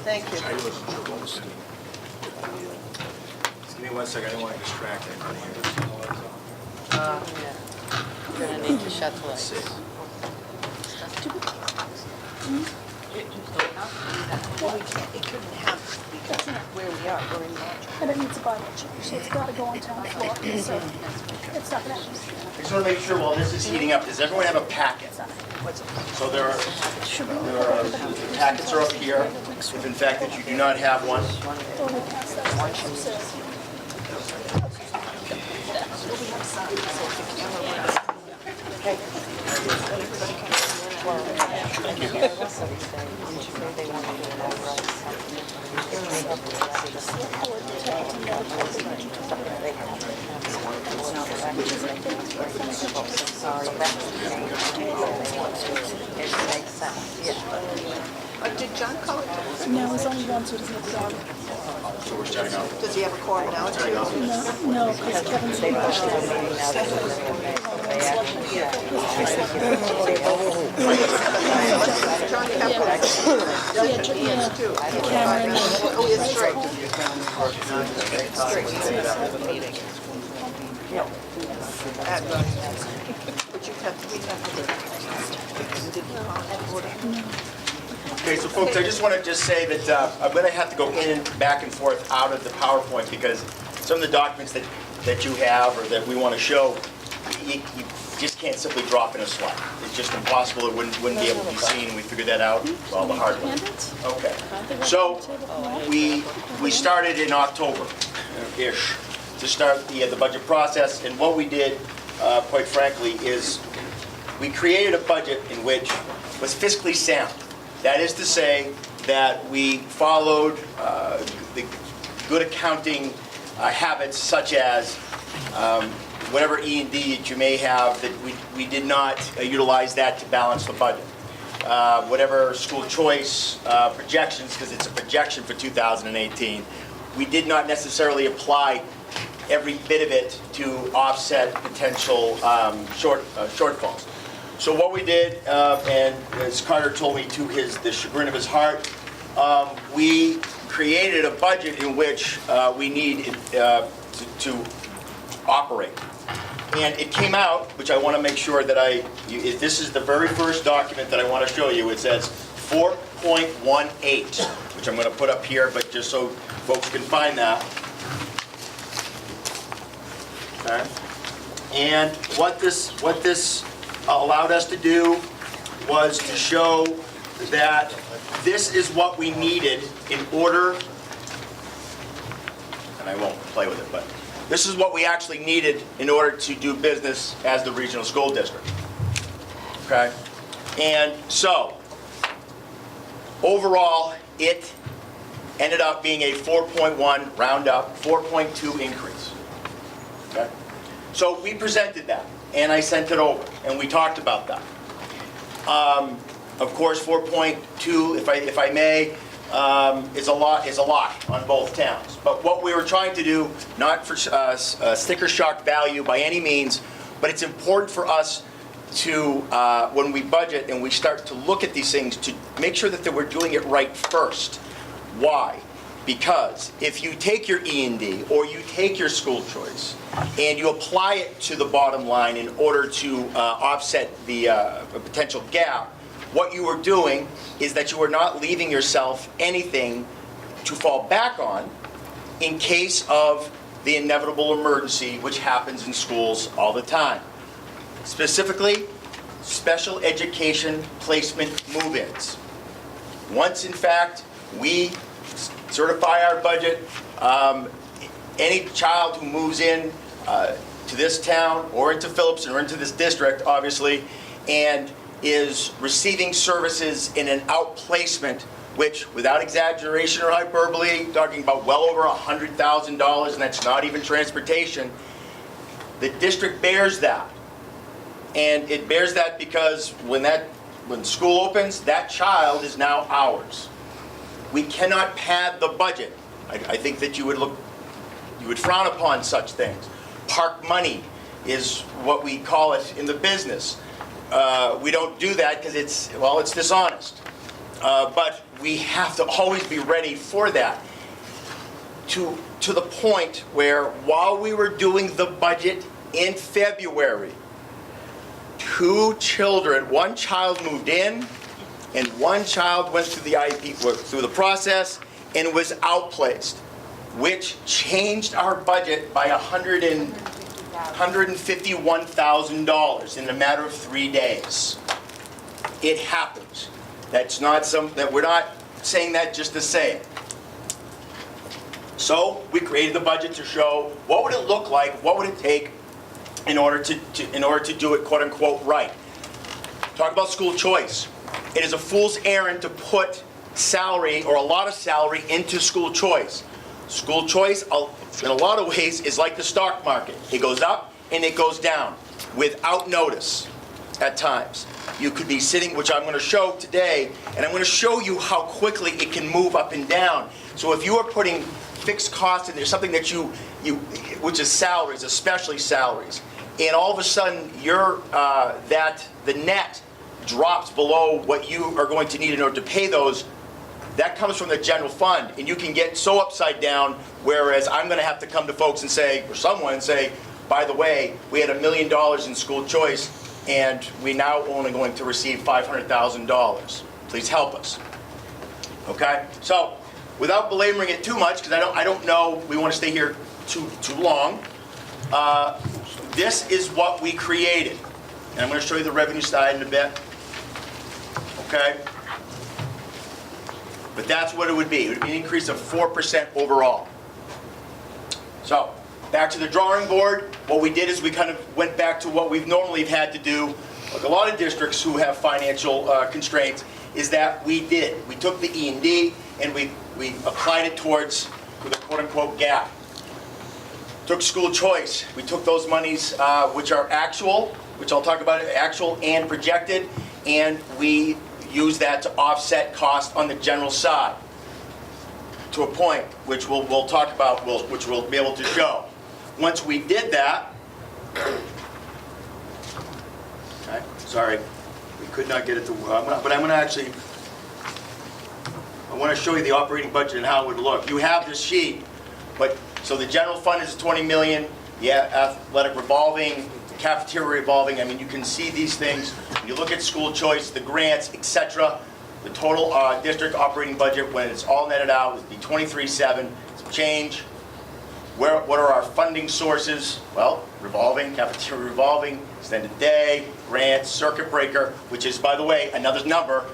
Thank you. Just give me 1 second, I don't want to distract anybody here. We're gonna need to shut the lights. It couldn't happen because where we are, we're in March. And it needs a bylaw change, so it's gotta go on town floor, so it's not gonna happen. I just want to make sure while this is heating up, does everyone have a packet? So there are, the packets are up here, if in fact that you do not have one. Or we pass that, so. Did John call it? No, he's only one, so he doesn't have to go. So we're starting out. Does he have a quorum now? No, because Kevin's been pushed John Cameron. Cameron. Oh, he is straight. But you have Okay, so folks, I just want to just say that I'm going to have to go in and back and forth out of the PowerPoint because some of the documents that you have or that we want to show, you just can't simply drop in a slide. It's just impossible. It wouldn't be able to be seen. We figured that out all the hard way. Okay. So we started in October-ish to start the budget process, and what we did, quite frankly, is we created a budget in which was fiscally sound. That is to say that we followed the good accounting habits such as whatever E&D that you may have, that we did not utilize that to balance the budget. Whatever school choice projections, because it's a projection for 2018, we did not necessarily apply every bit of it to offset potential shortfalls. So what we did, and as Carter told me to the chagrin of his heart, we created a budget in which we needed to operate. And it came out, which I want to make sure that this is the very first document that I want to show you. It says 4.18, which I'm going to put up here, but just so folks can find that. Okay. And what this allowed us to do was to show that this is what we needed in order, and I won't play with it, but this is what we actually needed in order to do business as the regional school district. Okay? And so, overall, it ended up being a 4.1, round up, 4.2 increase. Okay? So we presented that, and I sent it over, and we talked about that. Of course, 4.2, if I may, is a lot on both towns. But what we were trying to do, not for sticker shock value by any means, but it's important for us to, when we budget and we start to look at these things, to make sure that we're doing it right first. Why? Because if you take your E&D or you take your school choice and you apply it to the bottom line in order to offset the potential gap, what you are doing is that you are not leaving yourself anything to fall back on in case of the inevitable emergency, which happens in schools all the time. Specifically, special education placement move-ins. Once, in fact, we certify our budget, any child who moves in to this town or into Phillipston or into this district, obviously, and is receiving services in an outplacement, which, without exaggeration or hyperbole, talking about well over $100,000, and that's not even transportation, the district bears that. And it bears that because when school opens, that child is now ours. We cannot pad the budget. I think that you would frown upon such things. Park money is what we call it in the business. We don't do that because it's dishonest. But we have to always be ready for that. To the point where while we were doing the budget in February, one child moved in and one child went through the IEP, through the process, and was outplaced, which changed our budget by $151,000 in a matter of 3 days. It happens. That's not we're not saying that just to say it. So we created the budget to show what would it look like, what would it take in order to do it, quote unquote, right. Talk about school choice. It is a fool's errand to put salary or a lot of salary into school choice. School choice, in a lot of ways, is like the stock market. It goes up and it goes down without notice at times. You could be sitting, which I'm going to show today, and I'm going to show you how quickly it can move up and down. So if you are putting fixed costs in there, something that which is salaries, especially salaries, and all of a sudden the net drops below what you are going to need in order to pay those, that comes from the general fund, and you can get so upside down, whereas I'm going to have to come to folks and say, or someone and say, by the way, we had $1 million in school choice, and we now only going to receive $500,000. Please help us. Okay? So, without belaboring it too much, because I don't know, we want to stay here too long, this is what we created. And I'm going to show you the revenue side in a bit. Okay? But that's what it would be. It would be an increase of 4% overall. So, back to the drawing board. What we did is we kind of went back to what we've normally had to do, like a lot of districts who have financial constraints, is that we took the E&D and we applied it towards the quote-unquote gap. Took school choice. We took those monies which are actual, which I'll talk about, actual and projected, and we use that to offset cost on the general side to a point which we'll talk about, which we'll be able to show. Once we did that, okay, sorry, we could not get it to, but I'm going to actually, I want to show you the operating budget and how it would look. You have this sheet, but so the general fund is 20 million, athletic revolving, cafeteria revolving. I mean, you can see these things. When you look at school choice, the grants, etc. the total district operating budget, when it's all netted out, would be 23.7, some change. What are our funding sources? Well, revolving, cafeteria revolving, extended day, grants, circuit breaker, which is, by the way, another number,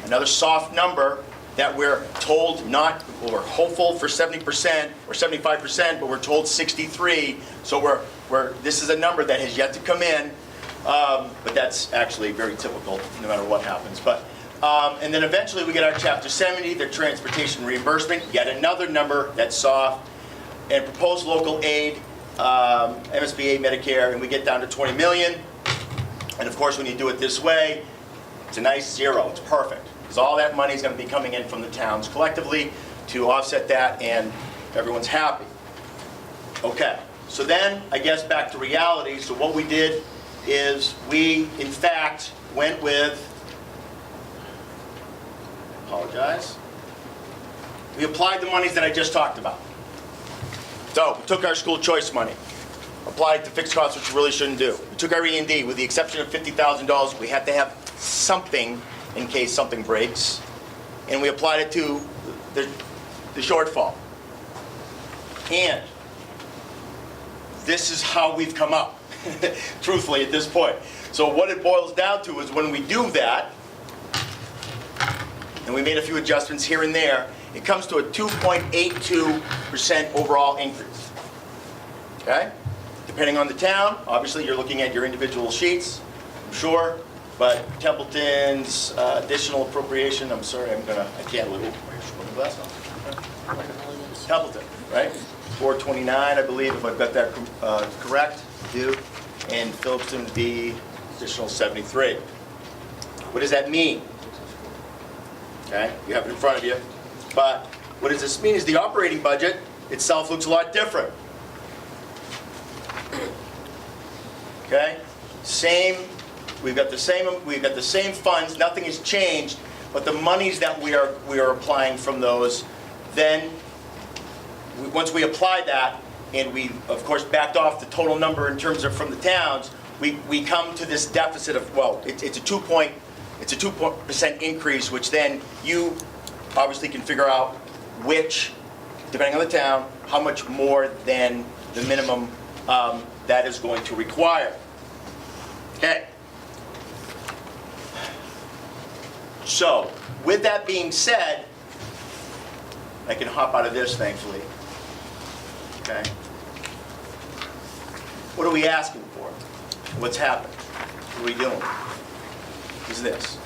another soft number that we're told not, well, we're hopeful for 70% or 75%, but we're told 63. So this is a number that has yet to come in, but that's actually very typical no matter what happens. But and then eventually we get our Chapter 70, the transportation reimbursement, yet another number that's soft, and proposed local aid, MSBA, Medicare, and we get down to 20 million. And of course, when you do it this way, it's a nice zero, it's perfect. Because all that money is going to be coming in from the towns collectively to offset that, and everyone's happy. Okay, so then I guess back to reality. So what we did is we, in fact, went with, apologize, we applied the monies that I just talked about. So we took our school choice money, applied to fixed costs, which we really shouldn't do. We took our E&D, with the exception of $50,000, we had to have something in case something breaks, and we applied it to the shortfall. And this is how we've come up, truthfully, at this point. So what it boils down to is when we do that, and we made a few adjustments here and there, it comes to a 2.82% overall increase. Okay? Depending on the town, obviously you're looking at your individual sheets, I'm sure, but Templeton's additional appropriation, I'm sorry, I can't look, what glass on? Templeton, right? 429, I believe, if I've got that correct, I do. And Phillipston would be additional 73. What does that mean? Okay, you have it in front of you. But what does this mean is the operating budget itself looks a lot different. Okay, we've got the same funds, nothing has changed, but the monies that we are applying from those, then once we apply that, and we of course backed off the total number in terms of from the towns, we come to this deficit of, well, it's a 2% increase, which then you obviously can figure out which, depending on the town, how much more than the minimum that is going to require. Okay. So, with that being said, I can hop out of this, thankfully. Okay. What are we asking for? What's happened? What are we doing? Is this.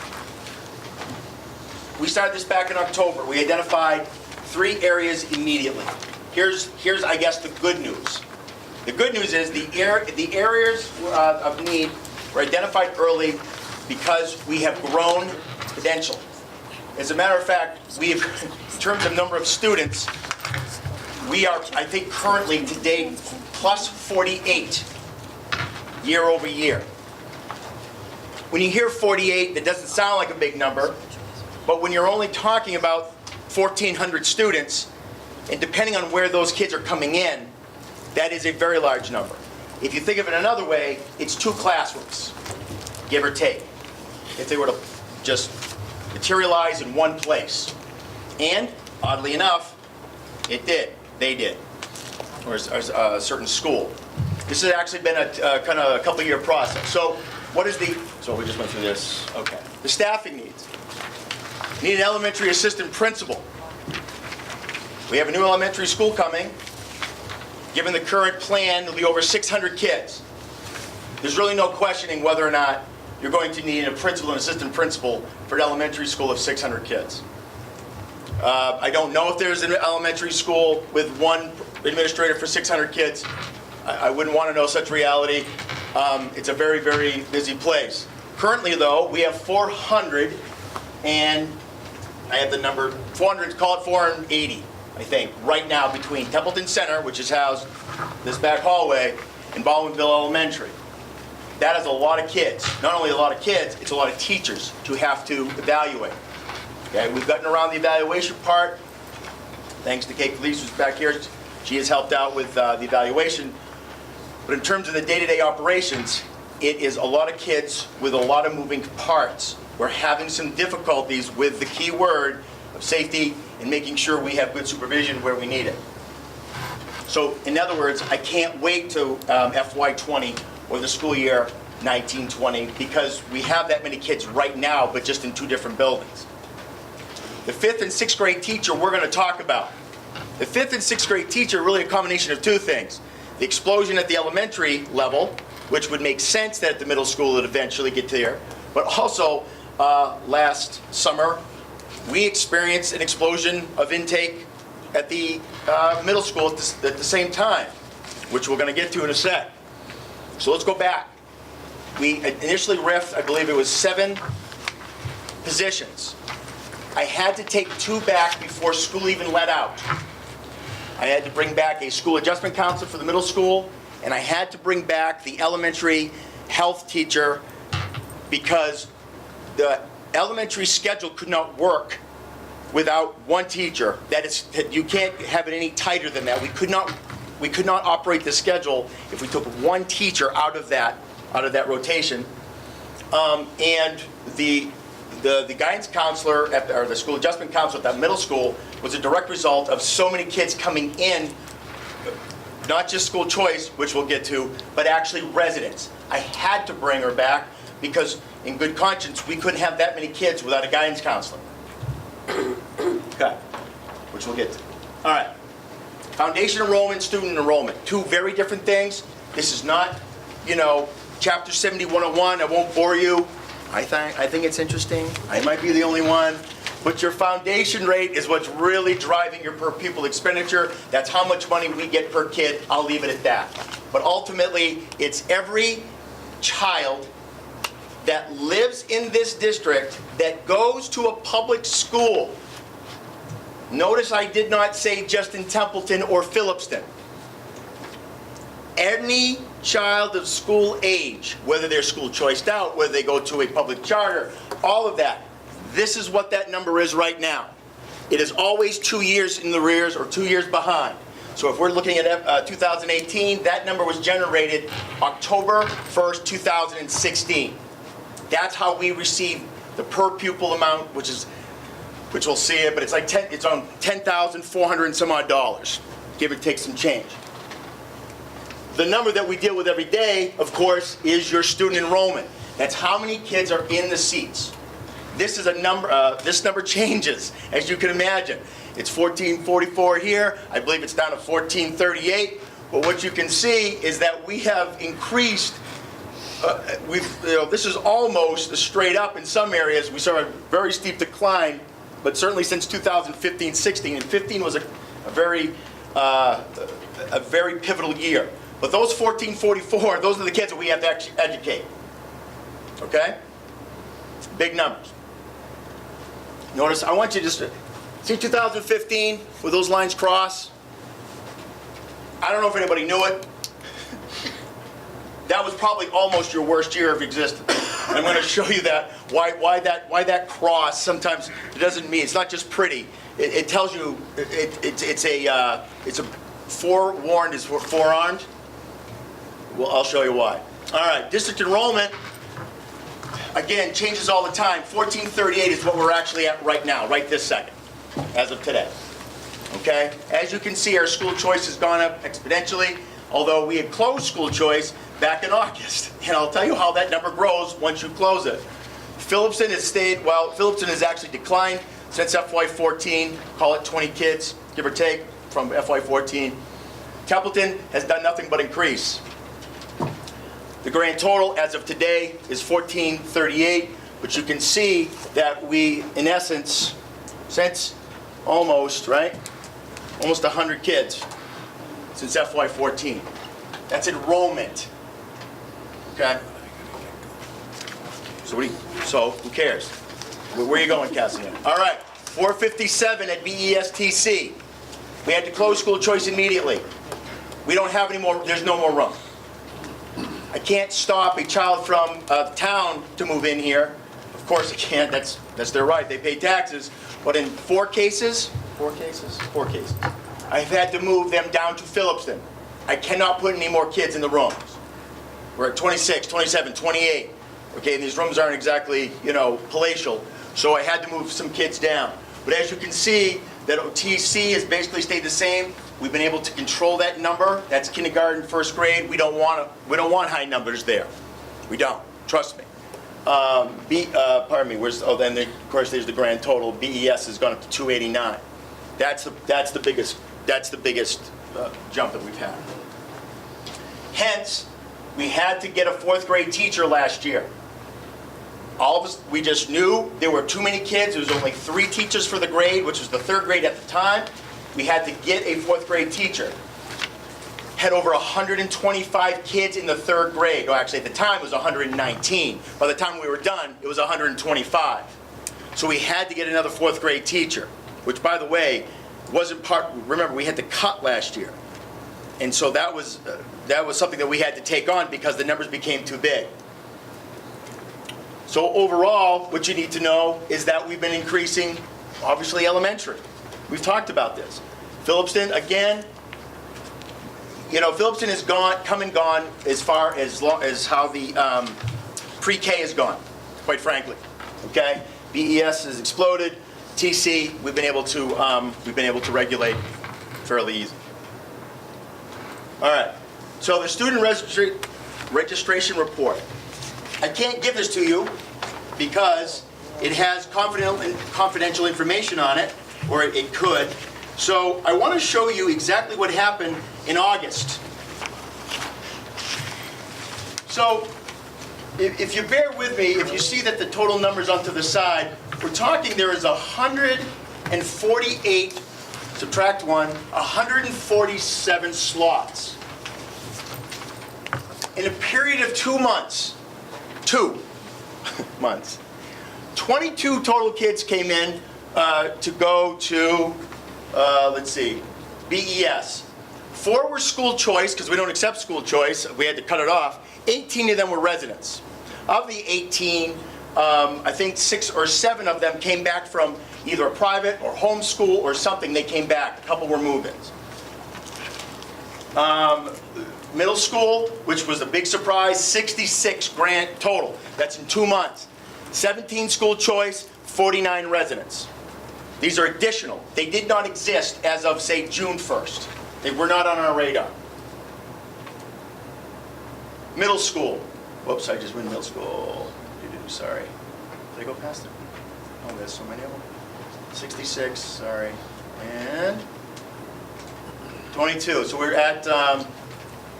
We started this back in October. We identified 3 areas immediately. Here's I guess the good news. The good news is the areas of need were identified early because we have grown exponentially. As a matter of fact, in terms of number of students, we are, I think, currently today plus 48 year over year. When you hear 48, that doesn't sound like a big number, but when you're only talking about 1,400 students, and depending on where those kids are coming in, that is a very large number. If you think of it another way, it's 2 classrooms, give or take, if they were to just materialize in one place. And, oddly enough, it did. They did. Or a certain school. This has actually been a kind of a couple-year process. So, what is the, so we just went through this, okay. The staffing needs. We need an elementary assistant principal. We have a new elementary school coming. Given the current plan, there'll be over 600 kids. There's really no questioning whether or not you're going to need a principal and assistant principal for an elementary school of 600 kids. I don't know if there's an elementary school with 1 administrator for 600 kids. I wouldn't want to know such reality. It's a very, very busy place. Currently, though, we have 400, and I have the number, 400, call it 480, I think, right now between Templeton Center, which is housed this back hallway, and Baldwinville Elementary. That is a lot of kids. Not only a lot of kids, it's a lot of teachers to have to evaluate. Okay, we've gotten around the evaluation part. Thanks to Kate Felice, who's back here. She has helped out with the evaluation. But in terms of the day-to-day operations, it is a lot of kids with a lot of moving parts. We're having some difficulties with the key word of safety and making sure we have good supervision where we need it. So in other words, I can't wait to FY20 or the school year 19-20 because we have that many kids right now, but just in 2 different buildings. The 5th and 6th grade teacher we're going to talk about. The 5th and 6th grade teacher are really a combination of 2 things. The explosion at the elementary level, which would make sense that at the middle school it would eventually get there, but also last summer we experienced an explosion of intake at the middle school at the same time, which we're going to get to in a sec. So let's go back. We initially riffed, I believe it was 7 positions. I had to take 2 back before school even let out. I had to bring back a school adjustment counselor for the middle school, and I had to bring back the elementary health teacher because the elementary schedule could not work without 1 teacher. You can't have it any tighter than that. We could not operate the schedule if we took 1 teacher out of that rotation. And the guidance counselor or the school adjustment counselor at that middle school was a direct result of so many kids coming in, not just school choice, which we'll get to, but actually residents. I had to bring her back because in good conscience, we couldn't have that many kids without a guidance counselor. Okay, which we'll get to. All right, foundation enrollment, student enrollment, 2 very different things. This is not, Chapter 70 101, I won't bore you. I think it's interesting. I might be the only one. But your foundation rate is what's really driving your per pupil expenditure. That's how much money we get per kid. I'll leave it at that. But ultimately, it's every child that lives in this district that goes to a public school. Notice I did not say just in Templeton or Phillipston. Any child of school age, whether they're school choiced out, whether they go to a public charter, all of that, this is what that number is right now. It is always 2 years in the rears or 2 years behind. So if we're looking at 2018, that number was generated October 1st, 2016. That's how we receive the per pupil amount, which we'll see it, but it's like it's on $10,400 and some odd dollars, give or take some change. The number that we deal with every day, of course, is your student enrollment. That's how many kids are in the seats. This is a number. This number changes, as you can imagine. It's 1444 here. I believe it's down to 1438. But what you can see is that we have increased. This is almost straight up in some areas. We saw a very steep decline, but certainly since 2015-16, and 15 was a very pivotal year. But those 1444, those are the kids that we have to actually educate. Okay? Big numbers. Notice, I want you to just see 2015 where those lines cross. I don't know if anybody knew it. That was probably almost your worst year of existence. I'm going to show you that why that cross sometimes it doesn't mean it's not just pretty. It tells you it's a forewarned is forearmed. Well, I'll show you why. All right, district enrollment, again, changes all the time. 1438 is what we're actually at right now, right this second, as of today. Okay? As you can see, our school choice has gone up exponentially, although we had closed school choice back in August. And I'll tell you how that number grows once you close it. Phillipston has stayed, well, Phillipston has actually declined since FY14, call it 20 kids, give or take, from FY14. Templeton has done nothing but increase. The grand total as of today is 1438, but you can see that we, in essence, since almost 100 kids since FY14. That's enrollment. Okay? So who cares? Where are you going, Cassian? All right, 457 at BESTC. We had to close school choice immediately. We don't have any more, there's no more room. I can't stop a child from town to move in here. Of course I can't, that's their right, they pay taxes. But in four cases, I've had to move them down to Phillipston. I cannot put any more kids in the rooms. We're at 26, 27, 28. Okay, and these rooms aren't exactly, you know, palatial, so I had to move some kids down. But as you can see, that OTC has basically stayed the same. We've been able to control that number. That's kindergarten, first grade. We don't want high numbers there. We don't. Trust me. Pardon me. Then of course there's the grand total. BES has gone up to 289. That's the biggest jump that we've had. Hence, we had to get a 4th grade teacher last year. All of us, we just knew there were too many kids. There was only 3 teachers for the grade, which was the 3rd grade at the time. We had to get a 4th grade teacher. Had over 125 kids in the 3rd grade. Well, actually, at the time, it was 119. By the time we were done, it was 125. So we had to get another 4th grade teacher, which, by the way, wasn't part. Remember, we had to cut last year, and so that was something that we had to take on because the numbers became too big. So overall, what you need to know is that we've been increasing, obviously, elementary. We've talked about this. Phillipston, again, you know, Phillipston has come and gone as far as how the pre-K has gone, quite frankly. Okay, BES has exploded. TC, we've been able to regulate fairly easy. All right. So the student registration report. I can't give this to you because it has confidential information on it, or it could. So I want to show you exactly what happened in August. So if you bear with me, if you see that the total numbers onto the side, we're talking there is 148, subtract 1, 147 slots. In a period of 2 months, 2 months, 22 total kids came in to go to, let's see, BES. 4 were school choice, because we don't accept school choice. We had to cut it off. 18 of them were residents. Of the 18, I think 6 or 7 of them came back from either a private or homeschool or something. They came back. A couple were move-ins. Middle school, which was a big surprise, 66 grant total. That's in 2 months. 17 school choice, 49 residents. These are additional. They did not exist as of, say, June 1st. They were not on our radar. Middle school. Whoops, I just went middle school. Sorry. Did I go past it? Oh, there's so many of them. 66, sorry. And 22. So we're at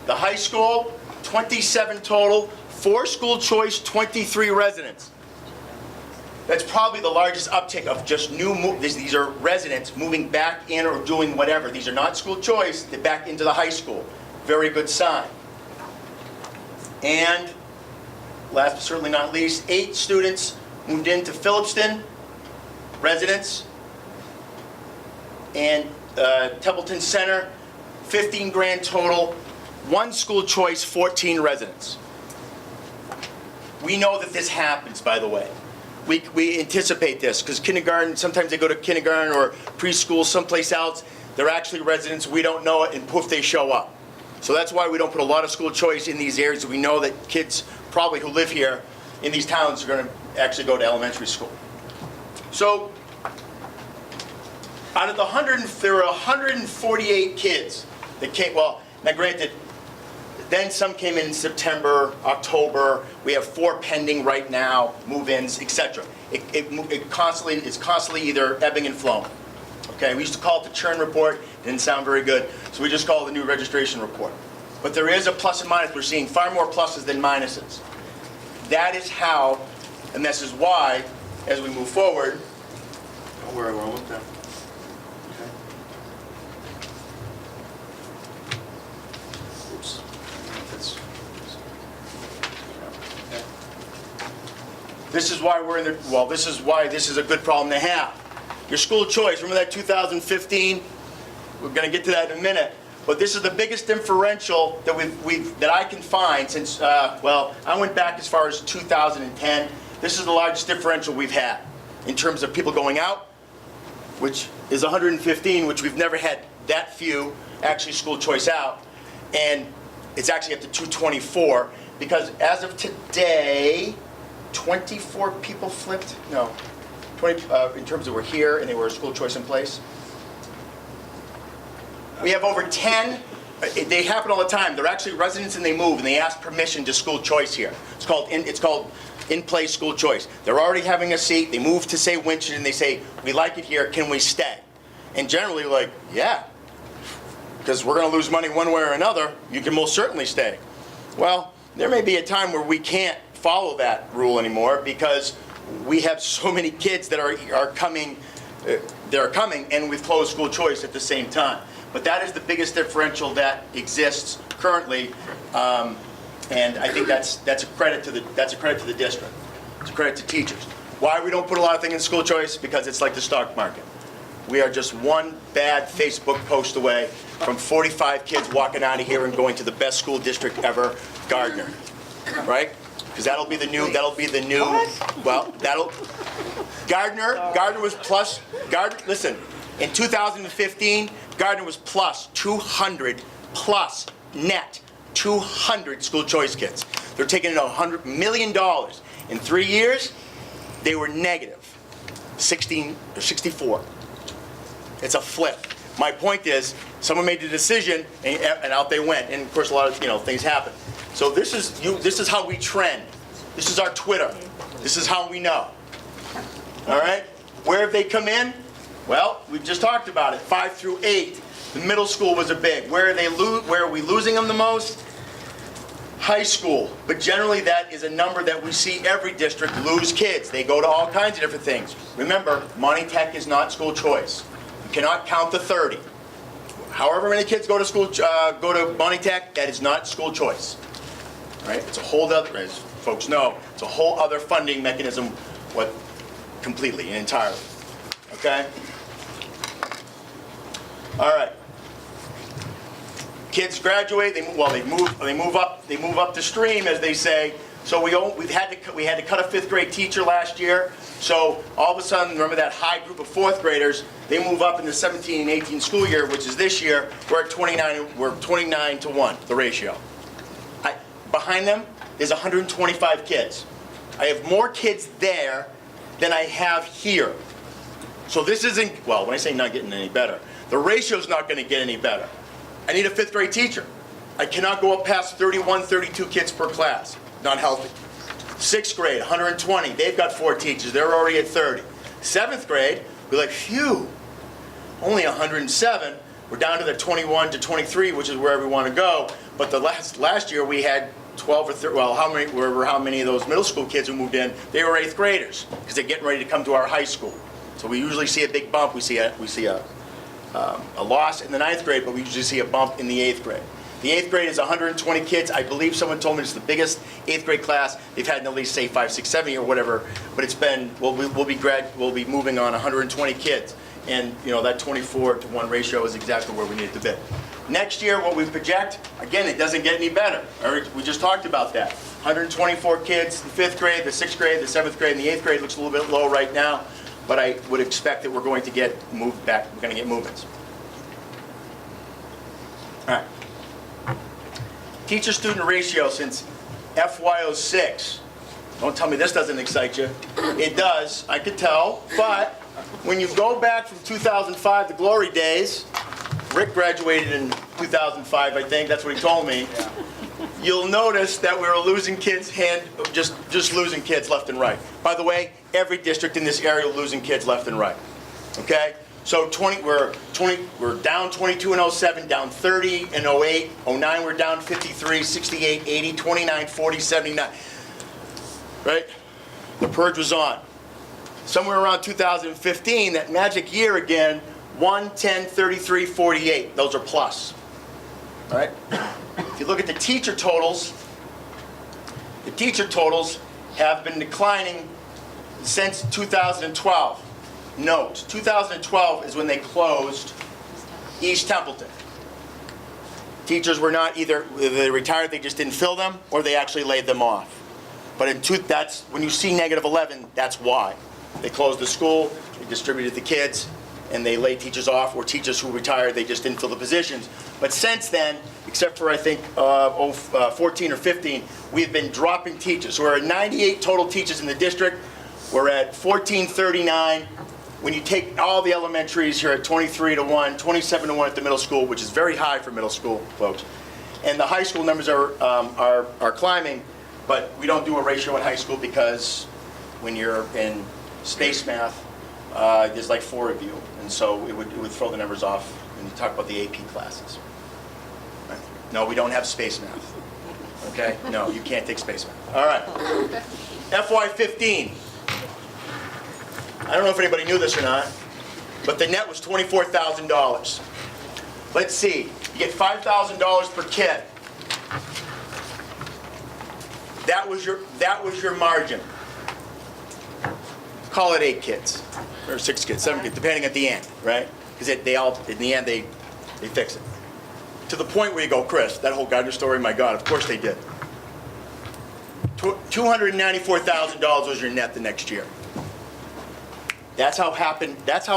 the high school, 27 total, 4 school choice, 23 residents. That's probably the largest uptick of just these are residents moving back in or doing whatever. These are not school choice, they're back into the high school. Very good sign. And last but certainly not least, 8 students moved into Phillipston, residents, and Templeton Center, 15 grand total, 1 school choice, 14 residents. We know that this happens, by the way. We anticipate this, because kindergarten, sometimes they go to kindergarten or preschool someplace else, they're actually residents, we don't know it, and poof, they show up. So that's why we don't put a lot of school choice in these areas. We know that kids probably who live here in these towns are going to actually go to elementary school. So out of the there were 148 kids that came, well, now granted, then some came in September, October. We have 4 pending right now, move-ins, etc. It's constantly either ebbing and flowing. Okay, we used to call it the churn report. Didn't sound very good, so we just call it the new registration report. But there is a plus and minus. We're seeing far more pluses than minuses. That is how, and this is why, as we move forward, oh, where are we almost done. Okay. Oops. This is why we're in the, well, this is why this is a good problem to have. Your school choice, remember that 2015? We're going to get to that in a minute. But this is the biggest differential that that I can find since, well, I went back as far as 2010. This is the largest differential we've had in terms of people going out, which is 115, which we've never had that few actually school choice out. And It's actually up to 224, because as of today, 24 people flipped? No, 20, in terms of were here and they were school choice in place. We have over 10, they happen all the time. They're actually residents and they move and they ask permission to school choice here. It's called in-place school choice. They're already having a seat, they move to say Winchendon, and they say, we like it here, can we stay? And generally like, yeah, because we're gonna lose money one way or another, you can most certainly stay. Well, there may be a time where we can't follow that rule anymore because we have so many kids that are coming, and we've closed school choice at the same time. But that is the biggest differential that exists currently, and I think that's a credit to the district. It's a credit to teachers. Why we don't put a lot of things in school choice? Because it's like the stock market. We are just one bad Facebook post away from 45 kids walking out of here and going to the best school district ever, Gardner, right? Because that'll be the new, well, Gardner was plus, listen, in 2015, Gardner was plus 200 plus net 200 school choice kids. They're taking in $100 million. In 3 years, they were negative 16 or 64. It's a flip. My point is, someone made the decision and out they went. And of course, a lot of things happen. So this is how we trend. This is our Twitter. This is how we know. All right? Where have they come in? Well, we've just talked about it. 5 through 8. The middle school was a big. Where are we losing them the most? High school. But generally that is a number that we see every district lose kids. They go to all kinds of different things. Remember, Monty Tech is not school choice. You cannot count the 30. However many kids go to Monty Tech, that is not school choice. Right? It's a whole other, as folks know, it's a whole other funding mechanism, completely and entirely. Okay? All right. Kids graduate. They move up the stream, as they say. So we had to cut a 5th grade teacher last year. So all of a sudden, remember that high group of 4th graders? They move up in the 17 and 18 school year, which is this year. We're at 29. We're 29 to 1, the ratio. Behind them is 125 kids. I have more kids there than I have here. So this isn't, well, when I say not getting any better, the ratio's not going to get any better. I need a 5th grade teacher. I cannot go up past 31, 32 kids per class. Not healthy. 6th grade, 120. They've got 4 teachers. They're already at 30. 7th grade, we're like, phew, only 107. We're down to the 21 to 23, which is where we want to go. But the last year we had 12 or 13, well, how many of those middle school kids who moved in? They were 8th graders because they're getting ready to come to our high school. So we usually see a big bump. We see a loss in the 9th grade, but we usually see a bump in the 8th grade. The 8th grade is 120 kids. I believe someone told me it's the biggest 8th grade class they've had in at least, say, 5, 6, 7 or whatever. But it's been, we'll be moving on 120 kids. And that 24 to 1 ratio is exactly where we need it to be. Next year, what we project, again, it doesn't get any better. We just talked about that. 124 kids, the 5th grade, the 6th grade, the 7th grade, and the 8th grade looks a little bit low right now. But I would expect that we're going to get moved back. We're going to get movements. All right. Teacher-student ratio since FY06. Don't tell me this doesn't excite you. It does, I could tell. But when you go back from 2005, the glory days, Rick graduated in 2005, I think. That's what he told me. You'll notice that we were losing kids, just losing kids left and right. By the way, every district in this area losing kids left and right. Okay? So we're down 22 in 07, down 30 in 08, 09 we're down 53, 68, 80, 29, 40, 79. Right? The purge was on. Somewhere around 2015, that magic year again, 1, 10, 33, 48. Those are plus. All right? If you look at the teacher totals have been declining since 2012. Note, 2012 is when they closed East Templeton. Teachers were not either they retired, they just didn't fill them, or they actually laid them off. But that's when you see -11, that's why. They closed the school, they distributed the kids, and they laid teachers off, or teachers who retired, they just didn't fill the positions. But since then, except for I think 14 or 15, we've been dropping teachers. So we're at 98 total teachers in the district. We're at 1439. When you take all the elementaries, you're at 23 to 1, 27 to 1 at the middle school, which is very high for middle school folks. And the high school numbers are climbing, but we don't do a ratio in high school because when you're in space math, there's like 4 of you, and so it would throw the numbers off when you talk about the AP classes. Right? No, we don't have space math. Okay? No, you can't take space math. All right. FY15. I don't know if anybody knew this or not, but the net was $24,000. Let's see. You get $5,000 per kid. That was your margin. Call it 8 kids, or 6 kids, 7 kids, depending at the end, right? Because they all, in the end, they fix it. To the point where you go, Chris, that whole Gardner story, my God, of course they did. $294,000 was your net the next year. That's how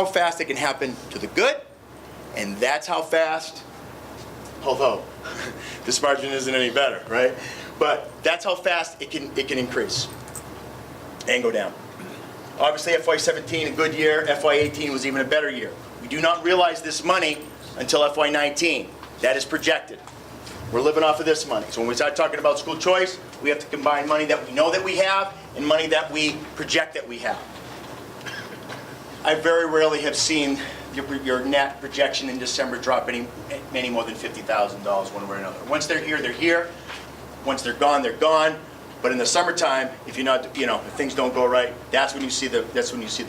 fast it can happen to the good, and that's how fast, although this margin isn't any better, right? But that's how fast it can increase and go down. Obviously, FY17, a good year. FY18 was even a better year. We do not realize this money until FY19. That is projected. We're living off of this money. So when we start talking about school choice, we have to combine money that we know that we have and money that we project that we have. I very rarely have seen your net projection in December drop any more than $50,000 one way or another. Once they're here, they're here. Once they're gone, they're gone. But in the summertime, if you're not, if things don't go right, that's when you see the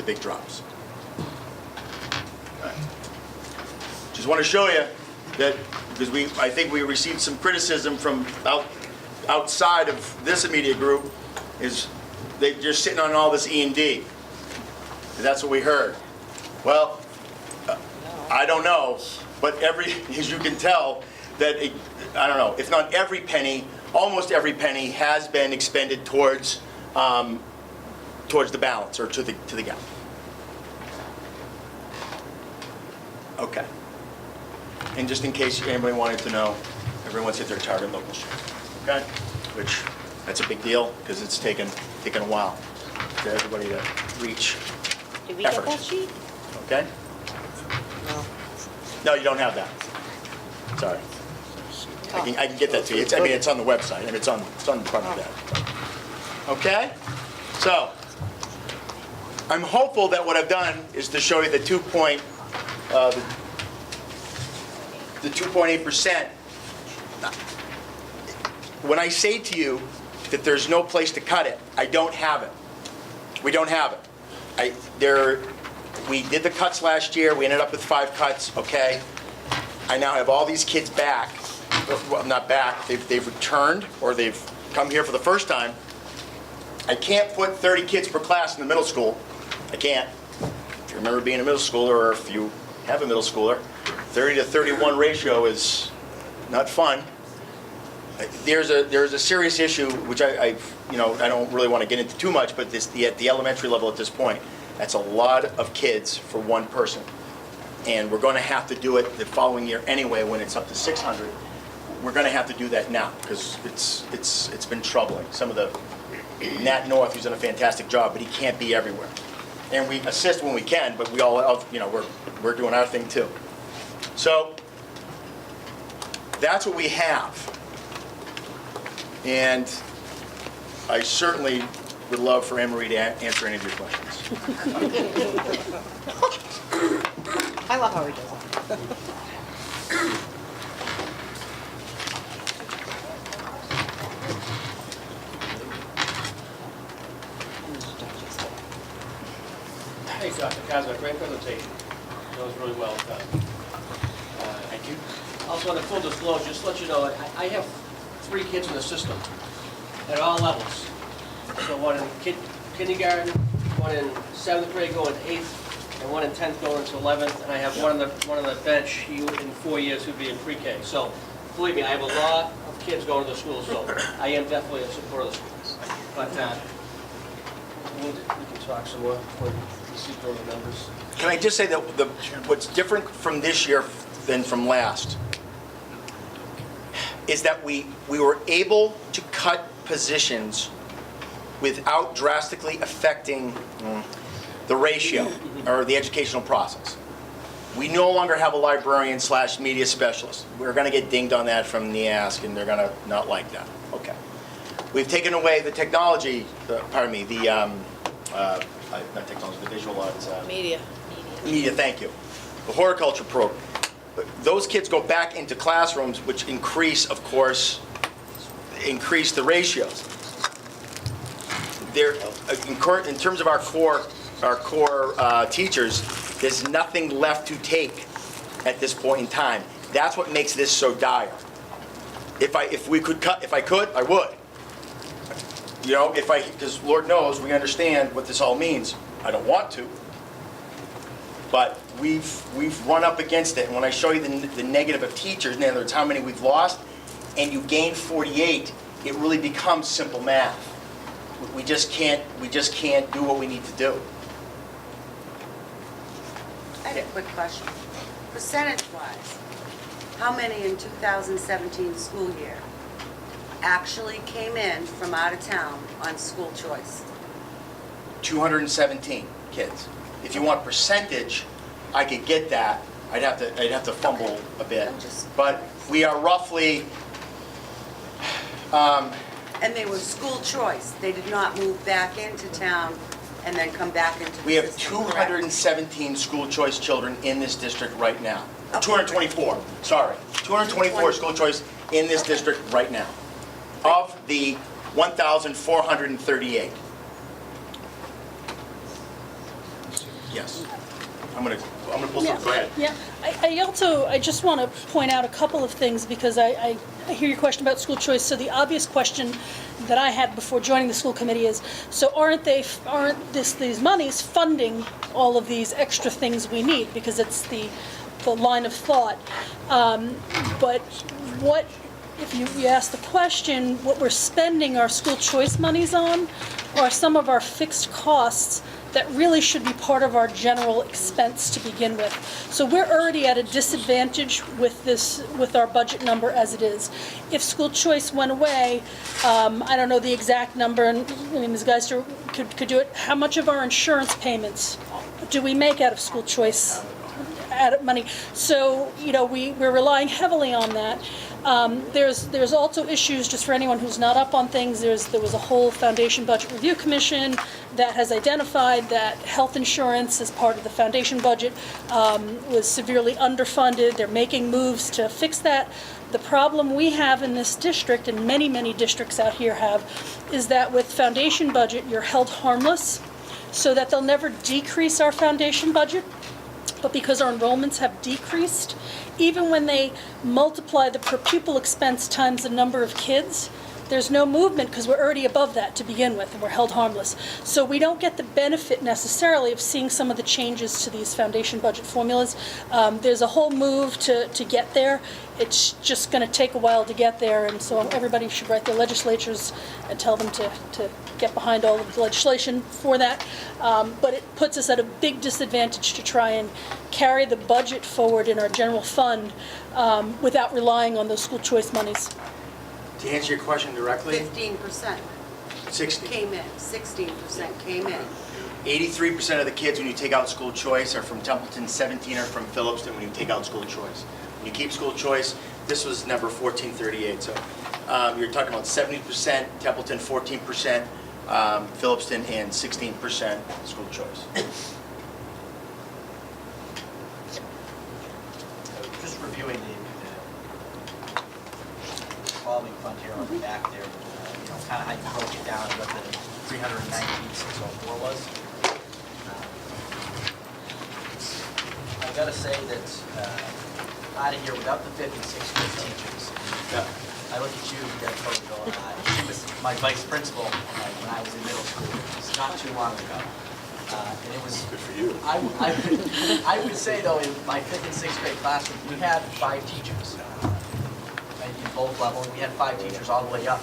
big drops. Right. Just want to show you that because I think we received some criticism from outside of this immediate group, is they're just sitting on all this E&D. That's what we heard. Well, I don't know, but as you can tell, that I don't know, if not every penny, almost every penny has been expended towards the balance or to the gap. Okay. And just in case anybody wanted to know, everyone's hit their target local share. Okay? Which that's a big deal because it's taken a while for everybody to reach. Did we get that sheet? Okay? No, you don't have that. Sorry. I can get that to you. It's on the website. It's on the front of that. Okay? So, I'm hopeful that what I've done is to show you the 2.8%. When I say to you that there's no place to cut it, I don't have it. We don't have it. We did the cuts last year. We ended up with 5 cuts, okay? I now have all these kids back. Well, not back. They've returned, or they've come here for the first time. I can't put 30 kids per class in the middle school. I can't. If you remember being a middle schooler, or if you have a middle schooler, 30 to 31 ratio is not fun. There's a serious issue, which I don't really want to get into too much, but at the elementary level at this point, that's a lot of kids for one person. And we're going to have to do it the following year anyway when it's up to 600. We're going to have to do that now because it's been troubling. Some of the Nat North, who's done a fantastic job, but he can't be everywhere. And we assist when we can, but we all, we're doing our thing too. So that's what we have. And I certainly would love for Anne-Marie to answer any of your questions. I love how he does it. Hey, Dr. Kazma, great presentation. That was really well done. Thank you. Also, on the full disclosure, just to let you know, I have 3 kids in the system at all levels. So one in kindergarten, one in 7th grade going to 8th, and one in 10th going to 11th, and I have one on the bench in 4 years who'd be in pre-K. So believe me, I have a lot of kids going to the school, so I am definitely a supporter of the schools. But we can talk some more. see through the numbers. Can I just say that what's different from this year than from last is that we were able to cut positions without drastically affecting the ratio or the educational process. We no longer have a librarian / media specialist. We're going to get dinged on that from the ask, and they're going to not like that. Okay. We've taken away the technology, not technology, the visual arts. Media. Media, thank you. The horticulture program. Those kids go back into classrooms, which increase, of course, increase the ratios. They're, in terms of our core teachers, there's nothing left to take at this point in time. That's what makes this so dire. If I could, I would. You know, because Lord knows we understand what this all means. I don't want to, but we've run up against it. And when I show you the negative of teachers, in other words, how many we've lost, and you gain 48, it really becomes simple math. We just can't do what we need to do. I had a quick question. Percentage-wise, how many in 2017 school year actually came in from out of town on school choice? 217 kids. If you want percentage, I could get that. I'd have to fumble a bit. But we are roughly. And they were school choice. They did not move back into town and then come back into the We have system, correct? 217 school choice children in this district right now. Okay. 224, sorry. 224 school choice in this district right now. Of the 1,438. Yes. I'm gonna pull some bread. Yeah, I just want to point out a couple of things because I hear your question about school choice. So the obvious question that I had before joining the school committee is, so aren't these monies funding all of these extra things we need? Because it's the line of thought. But what, if you ask the question, what we're spending our school choice monies on are some of our fixed costs that really should be part of our general expense to begin with. So we're already at a disadvantage with our budget number as it is. If school choice went away, I don't know the exact number, and I mean, these guys could do it. How much of our insurance payments do we make out of school choice money? So, you know, we're relying heavily on that. There's also issues, just for anyone who's not up on things, there was a whole Foundation Budget Review Commission that has identified that health insurance as part of the foundation budget was severely underfunded. They're making moves to fix that. The problem we have in this district, and many, many districts out here have, is that with foundation budget, you're held harmless so that they'll never decrease our foundation budget. But because our enrollments have decreased, even when they multiply the per pupil expense times the number of kids, there's no movement because we're already above that to begin with, and we're held harmless. So we don't get the benefit necessarily of seeing some of the changes to these foundation budget formulas. There's a whole move to get there. It's just going to take a while to get there, and so everybody should write their legislatures and tell them to get behind all of the legislation for that. But it puts us at a big disadvantage to try and carry the budget forward in our general fund without relying on those school choice monies. To answer your question directly, 15% 60. came in, 16% came in. 83% of the kids, when you take out school choice, are from Templeton, 17 are from Phillipston when you take out school choice. When you keep school choice, this was number 1438. So you're talking about 70% Templeton, 14% Phillipston, and 16% school choice. Just reviewing the revolving fund here on the back there, you know, kind of how you broke it down, what the 319,604 was. I gotta say that out of here, without the 56 good teachers, I look at you, you got totally going on. She was my vice principal when I was in middle school. It's not too long ago. And it was good for you. I would say though, in my 5th and 6th grade classroom, we had 5 teachers in both levels. We had 5 teachers all the way up,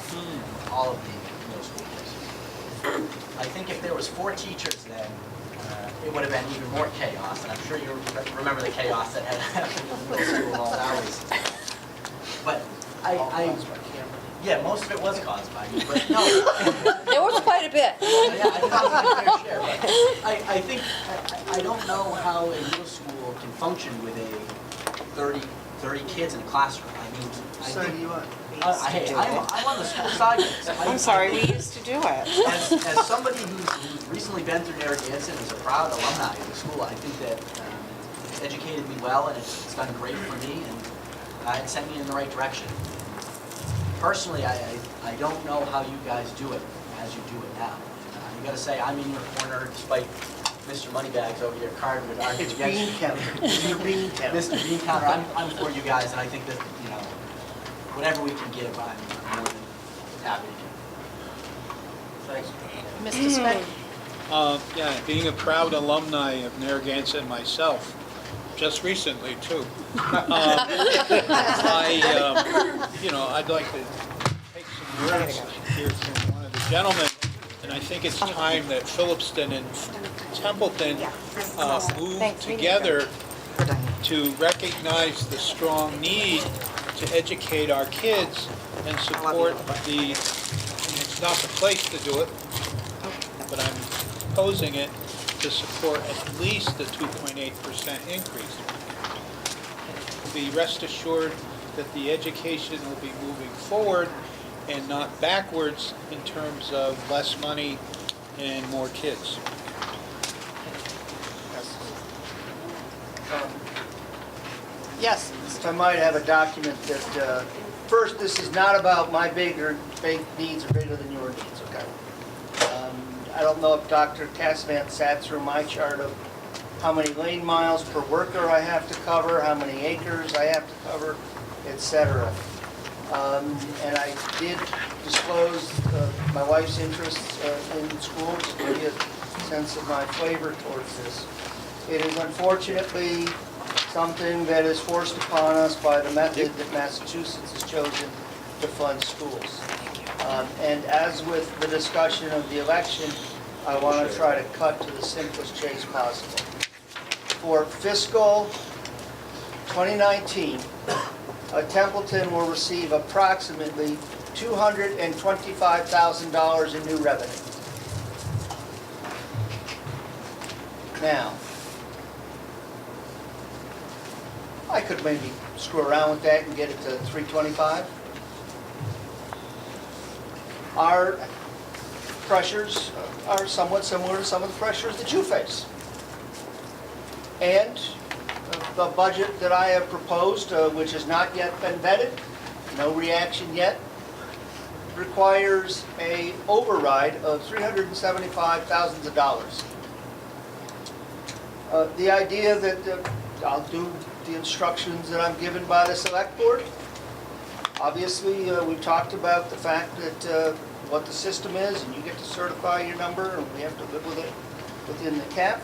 all of the middle school places. I think if there was 4 teachers then, it would have been even more chaos, and I'm sure you remember the chaos that had happened in the middle school all hours. But yeah, most of it was caused by you, but no. There was quite a bit. Yeah, I think it's a fair share, but I think, I don't know how a middle school can function with a 30 kids in a classroom. I mean, I So think. do you, Hey, I'm on the school side of this. I'm sorry, we used to do it. As somebody who's recently been through Narragansett and is a proud alumni of the school, I think that it's educated me well, and it's done great for me, and it sent me in the right direction. Personally, I don't know how you guys do it as you do it now. You gotta say, I'm in your corner despite Mr. Moneybags over here carding with arguing it's against bean you. counter, Mr. Bean counter. Mr. Bean Counter, I'm for you guys, and I think that, whatever we can give, I'm more than happy to give. Thanks. Mr. Speck? Yeah, being a proud alumni of Narragansett myself, just recently too. I'd like to take some words here from one of the gentlemen, and I think it's time that Phillipston and Templeton move together to recognize the strong need to educate our kids and support and it's not the place to do it, but I'm proposing it to support at least the 2.8% increase. Be rest assured that the education will be moving forward and not backwards in terms of less money and more kids. Yes. If I might have a document that, first, this is not about my big needs are bigger than your needs, okay? I don't know if Dr. Cassavant sat through my chart of how many lane miles per worker I have to cover, how many acres I have to cover, et cetera. And I did disclose my wife's interests in schools to give you a sense of my flavor towards this. It is unfortunately something that is forced upon us by the method that Massachusetts has chosen to fund schools. And as with the discussion of the election, I want to try to cut to the simplest chase possible. For fiscal 2019, Templeton will receive approximately $225,000 in new revenue. Now, I could maybe screw around with that and get it to 325. Our pressures are somewhat similar to some of the pressures that you face. And the budget that I have proposed, which has not yet been vetted, no reaction yet, requires a override of $375,000. The idea that I'll do the instructions that I'm given by the select board. Obviously, we've talked about the fact that what the system is, and you get to certify your number, and we have to live with it within the cap.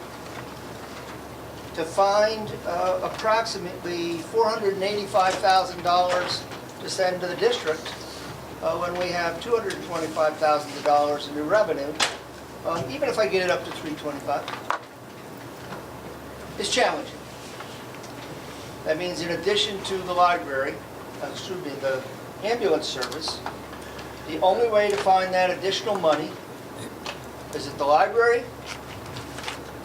To find approximately $485,000 to send to the district when we have $225,000 in new revenue, even if I get it up to 325, is challenging. That means in addition to the library, the ambulance service, the only way to find that additional money is at the library,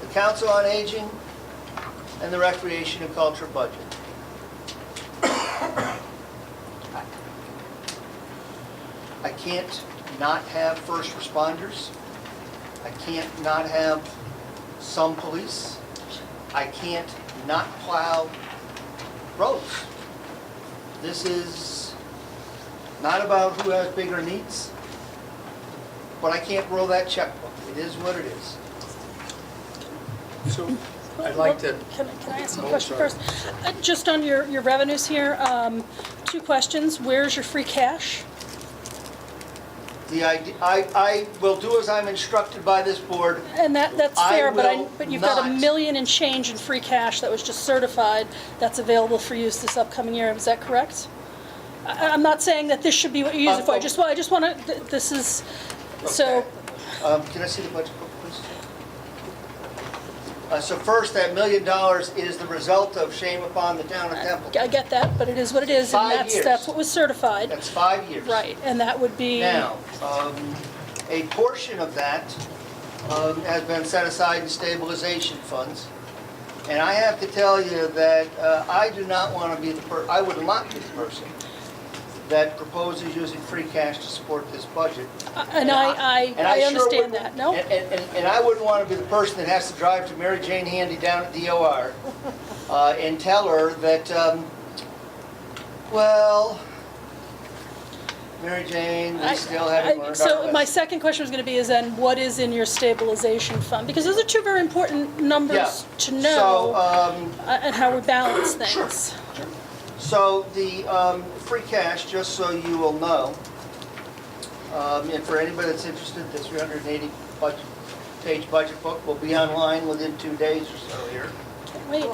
the Council on Aging, and the Recreation and Culture budget. I can't not have first responders. I can't not have some police. I can't not plow roads. This is not about who has bigger needs, but I can't roll that checkbook. It is what it is. So I'd like to. Can I ask a question first? Just on your revenues here, 2 questions. Where's your free cash? The idea, I will do as I'm instructed by this board. And that's fair, but you've got not- $1 million and change in free cash that was just certified that's available for use this upcoming year. Is that correct? I'm not saying that this should be what you use it for. I just want to. This is so. Can I see the budget book, please? So first, that $1 million is the result of shame upon the town of Templeton. I get that, but it is what it is, and 5 years. that's what was certified. That's 5 years. Right, and that would be. Now, a portion of that has been set aside in stabilization funds. And I have to tell you that I do not want to be I would not be the person that proposes using free cash to support this budget. And I sure understand wouldn't- that, no? And I wouldn't want to be the person that has to drive to Mary Jane Handy down at DOR and tell her that, well, Mary Jane, we still haven't learned our So my lesson. second question was going to be is then what is in your stabilization fund? Because those are two very important numbers to know and how we balance things. So the free cash, just so you will know, and for anybody that's interested, the 380-page budget book will be online within 2 days or so here. Can't wait.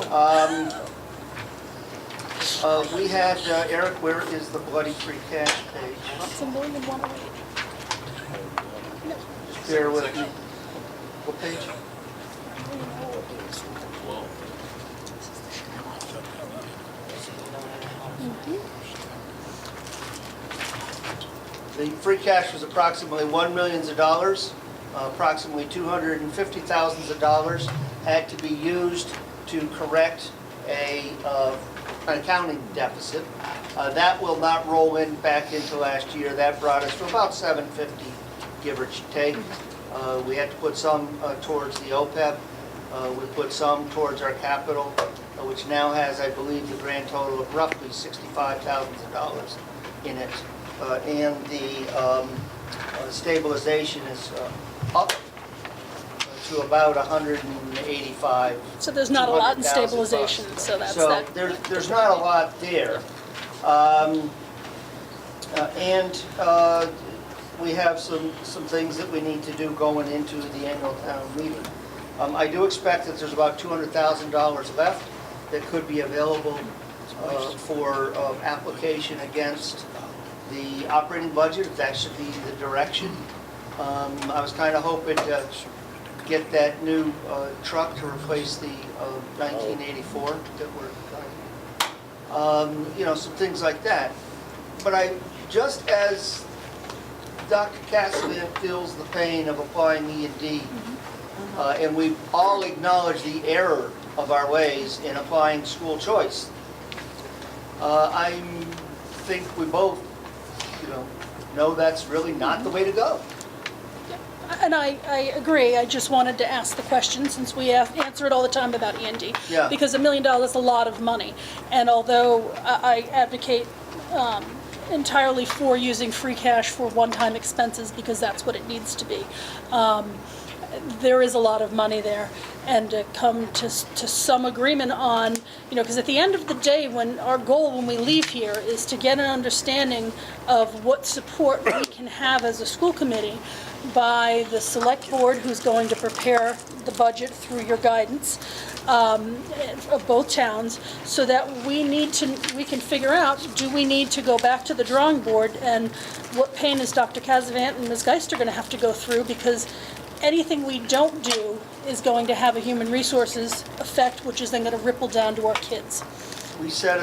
We had, Eric, where is the bloody free cash page? It's $1 million and 108. Just bear with me. What page? The free cash was approximately $1 million. Approximately $250,000 had to be used to correct an accounting deficit. That will not roll in back into last year. That brought us to about $750, give or take. We had to put some towards the OPEB. We put some towards our capital, which now has, I believe, the grand total of roughly $65,000 in it. And the stabilization is up to about 185. So there's not a lot in stabilization, so that's So that. there's not a lot there. We have some things that we need to do going into the annual town meeting. I do expect that there's about $200,000 left that could be available for application against the operating budget, if that should be the direction. I was kind of hoping to get that new truck to replace the 1984 that we're driving. Some things like that. But just as Dr. Cassavant feels the pain of applying E&D, and we all acknowledge the error of our ways in applying school choice, I think we both know that's really not the way to go. And I agree, I just wanted to ask the question, since we answer it all the time about E&D. Yeah. Because $1 million is a lot of money. And although I advocate entirely for using free cash for one-time expenses, because that's what it needs to be, there is a lot of money there. And to come to some agreement on, because at the end of the day, when our goal when we leave here is to get an understanding of what support we can have as a school committee by the select board who's going to prepare the budget through your guidance of both towns, so that we can figure out, do we need to go back to the drawing board, and what pain is Dr. Cassavant and Ms. Geister going to have to go through, because anything we don't do is going to have a human resources effect, which is then going to ripple down to our kids. We set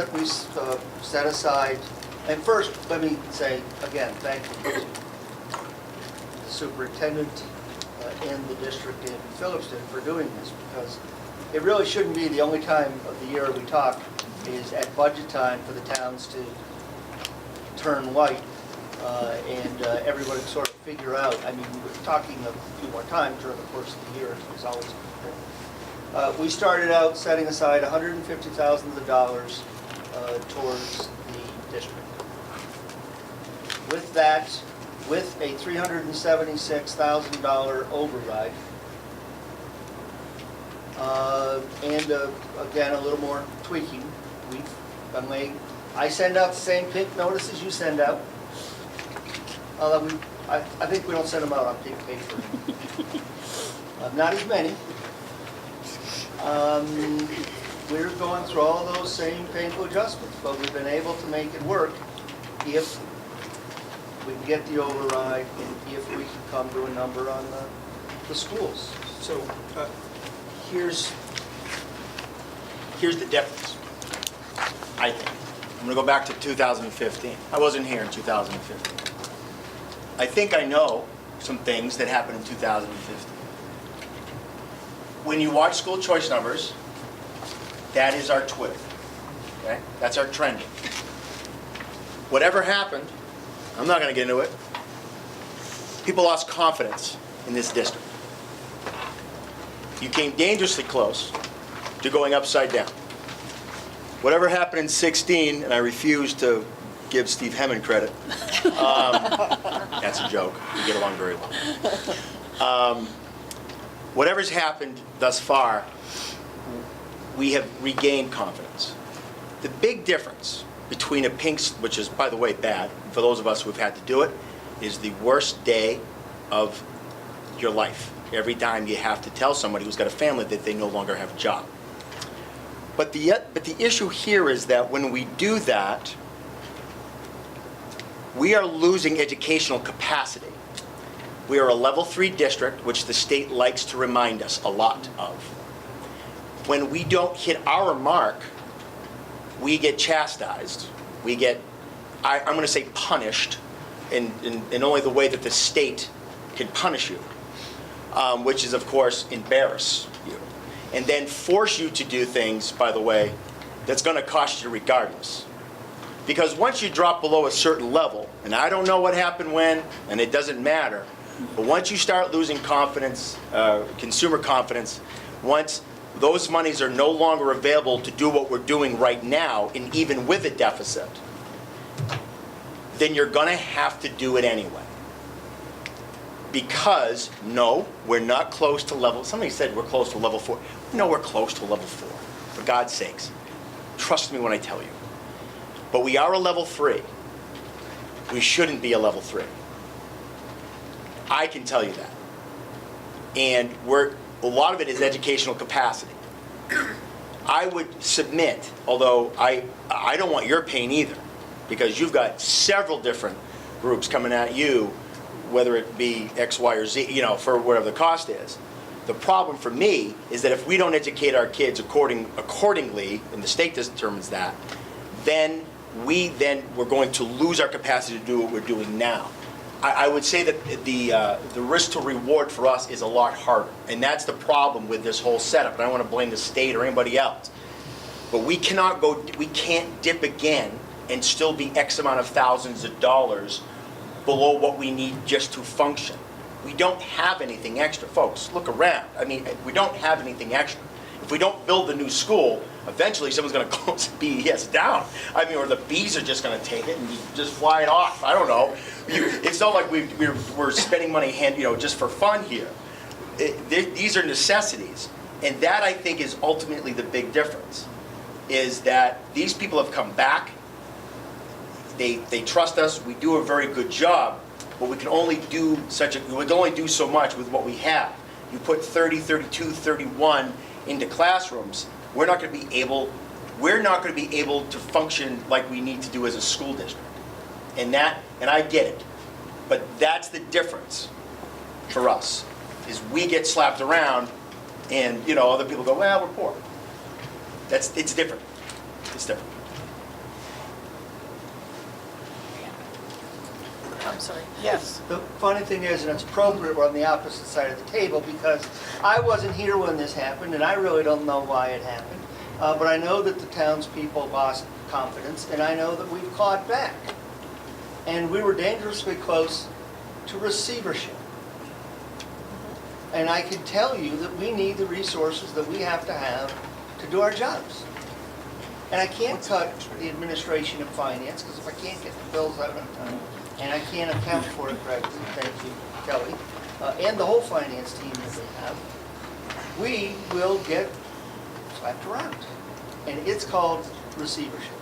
aside, and first, let me say again, thank you to the superintendent and the district in Phillipston for doing this, because it really shouldn't be the only time of the year we talk is at budget time for the towns to turn white and everybody sort of figure out. I mean, we're talking a few more times during the course of the year. It's always we started out setting aside $150,000 towards the district. With that, with a $376,000 override, and again, a little more tweaking. I send out the same pink notices you send out. I think we don't send them out on pink paper. Not as many. We're going through all those same painful adjustments, but we've been able to make it work if we can get the override and if we can come to a number on the schools. So, here's the difference, I think. I'm gonna go back to 2015. I wasn't here in 2015. I think I know some things that happened in 2015. When you watch school choice numbers, that is our Twitter, okay? That's our trending. Whatever happened, I'm not gonna get into it. People lost confidence in this district. You came dangerously close to going upside down. Whatever happened in 16, and I refuse to give Steve Hemmen credit. That's a joke. We get along very well. Whatever's happened thus far, we have regained confidence. The big difference between a pink, which is, by the way, bad, for those of us who have had to do it, is the worst day of your life. Every time you have to tell somebody who's got a family that they no longer have a job. But the issue here is that when we do that, we are losing educational capacity. We are a level 3 district, which the state likes to remind us a lot of. When we don't hit our mark, we get chastised. We get, I'm going to say punished, in only the way that the state can punish you, which is, of course, embarrass you. And then force you to do things, by the way, that's going to cost you regardless. Because once you drop below a certain level, and I don't know what happened when, and it doesn't matter, but once you start losing confidence, consumer confidence, once those monies are no longer available to do what we're doing right now, and even with a deficit, then you're going to have to do it anyway. Because, no, we're not close to level, somebody said we're close to level 4. No, we're close to level 4, for God's sakes. Trust me when I tell you. But we are a level 3. We shouldn't be a level 3. I can tell you that. And a lot of it is educational capacity. I would submit, although I don't want your pain either, because you've got several different groups coming at you, whether it be X, Y, or Z, for whatever the cost is. The problem for me is that if we don't educate our kids accordingly, and the state determines that, then we're going to lose our capacity to do what we're doing now. I would say that the risk to reward for us is a lot harder, and that's the problem with this whole setup. And I don't want to blame the state or anybody else, but we can't dip again and still be X amount of thousands of dollars below what we need just to function. We don't have anything extra. Folks, look around. I mean, we don't have anything extra. If we don't build the new school, eventually someone's going to close BES down. I mean, or the bees are just going to take it and just fly it off. I don't know. It's not like we're spending money just for fun here. These are necessities. And that, I think, is ultimately the big difference, is that these people have come back. They trust us. We do a very good job, but we can only do so much with what we have. You put 30, 32, 31 into classrooms, we're not going to be able to function like we need to do as a school district. And I get it, but that's the difference for us, is we get slapped around, and other people go, well, we're poor. It's different. It's different. I'm sorry. Yes. The funny thing is, and it's appropriate, we're on the opposite side of the table, because I wasn't here when this happened, and I really don't know why it happened. But I know that the townspeople lost confidence, and I know that we've clawed back. And we were dangerously close to receivership. And I can tell you that we need the resources that we have to do our jobs. And I can't cut the administration and finance, because if I can't get the bills out on time, and I can't account for it correctly, thank you, Kelly, and the whole finance team that we have, we will get slapped around. And it's called receivership.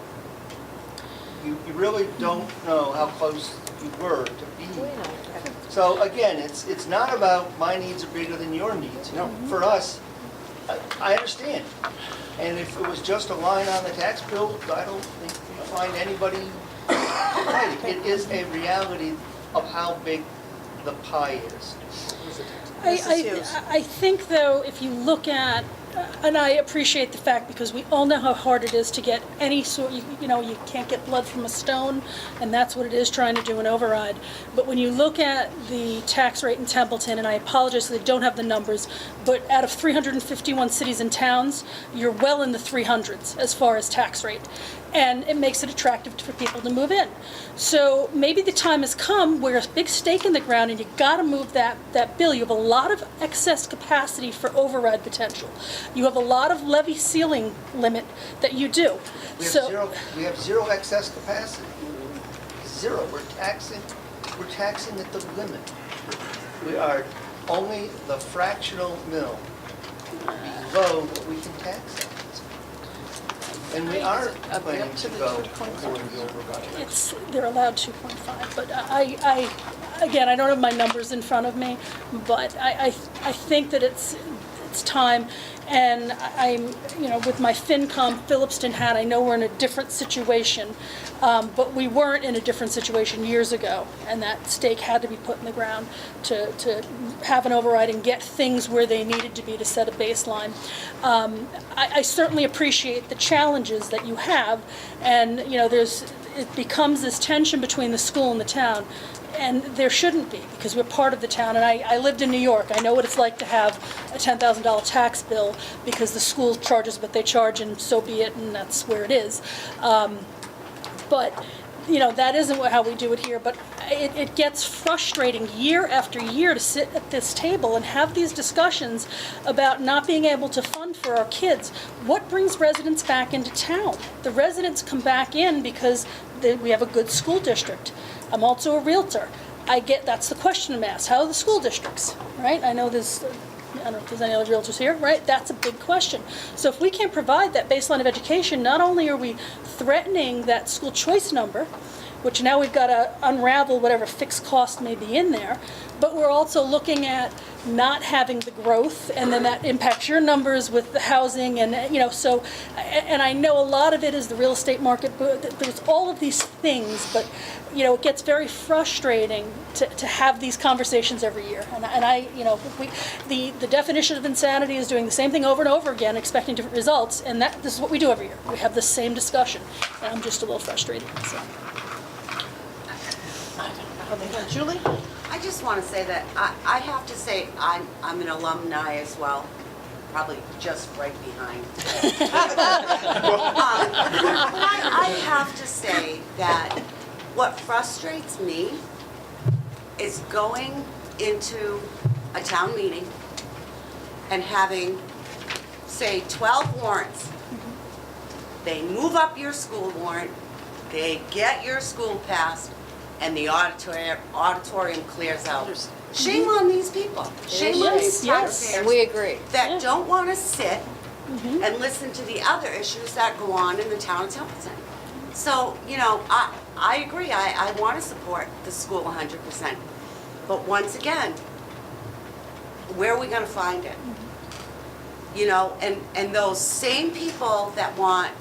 You really don't know how close you were to being. So again, it's not about my needs are bigger than your needs. No, for us, I understand. And if it was just a line on the tax bill, I don't think you'd find anybody fighting. It is a reality of how big the pie is. I think, though, if you look at, and I appreciate the fact, because we all know how hard it is to get any sort, you know, you can't get blood from a stone, and that's what it is trying to do an override. But when you look at the tax rate in Templeton, and I apologize that I don't have the numbers, but out of 351 cities and towns, you're well in the 300s as far as tax rate. And it makes it attractive for people to move in. So maybe the time has come where a big stake in the ground, and you gotta move that bill. You have a lot of excess capacity for override potential. You have a lot of levy ceiling limit that you do. We have zero excess capacity. Zero. We're taxing at the limit. We are only the fractional mill below what we can tax at. And we are planning to go for the override. They're allowed 2.5, but again, I don't have my numbers in front of me, but I think that it's time. And I'm, you know, with my FinCom Phillipston hat, I know we're in a different situation, but we weren't in a different situation years ago, and that stake had to be put in the ground to have an override and get things where they needed to be to set a baseline. I certainly appreciate the challenges that you have, and, you know, it becomes this tension between the school and the town. And there shouldn't be, because we're part of the town. And I lived in New York. I know what it's like to have a $10,000 tax bill because the school charges what they charge, and so be it, and that's where it is. But, you know, that isn't how we do it here. But it gets frustrating year after year to sit at this table and have these discussions about not being able to fund for our kids. What brings residents back into town? The residents come back in because we have a good school district. I'm also a realtor. That's the question I'm asked. How are the school districts, right? I know I don't know if there's any other realtors here, right? That's a big question. So if we can't provide that baseline of education, not only are we threatening that school choice number, which now we've got to unravel whatever fixed cost may be in there, but we're also looking at not having the growth, and then that impacts your numbers with the housing, and, you know, so, and I know a lot of it is the real estate market, but there's all of these things, but, you know, it gets very frustrating to have these conversations every year. And I, you know, the definition of insanity is doing the same thing over and over again, expecting different results, and this is what we do every year. We have the same discussion, and I'm just a little frustrated, so. Julie? I just want to say that I have to say I'm an alumni as well, probably just right behind. I have to say that what frustrates me is going into a town meeting and having, say, 12 warrants. They move up your school warrant, they get your school passed, and the auditorium clears out. Shame on these people. Shame on these taxpayers. We agree. That don't want to sit and listen to the other issues that go on in the town of Templeton. So, you know, I agree. I want to support the school 100%. But once again, where are we going to find it? You know, and those same people that want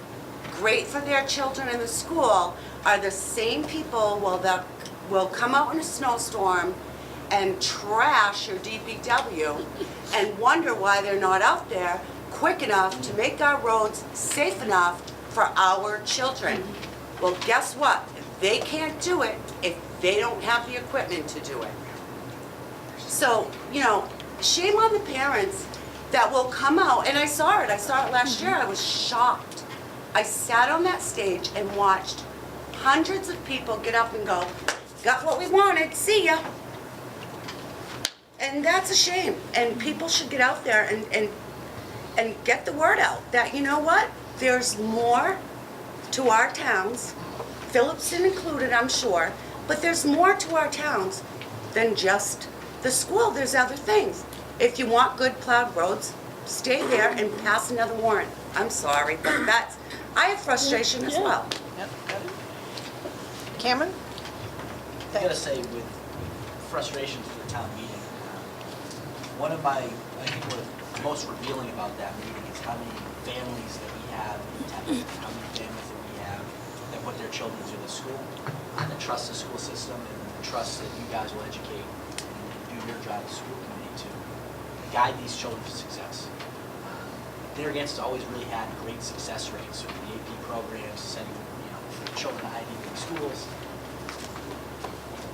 great for their children in the school are the same people that will come out in a snowstorm and trash your DPW and wonder why they're not out there quick enough to make our roads safe enough for our children. Well, guess what? They can't do it if they don't have the equipment to do it. So, you know, shame on the parents that will come out, and I saw it last year. I was shocked. I sat on that stage and watched hundreds of people get up and go, got what we wanted, see ya. And that's a shame. And people should get out there and get the word out that, you know what, there's more to our towns, Phillipston included, I'm sure, but there's more to our towns than just the school. There's other things. If you want good plowed roads, stay there and pass another warrant. I'm sorry, but I have frustration as well. Yep. Cameron? I gotta say, with frustration for the town meeting, one of I think what's most revealing about that meeting is how many families that we have in Templeton, how many families that we have that put their children through the school, and that trust the school system, and trust that you guys will educate and your job as school committee to guide these children to success. Narragansett has always really had great success rates with the AP programs, sending children to Ivy League schools.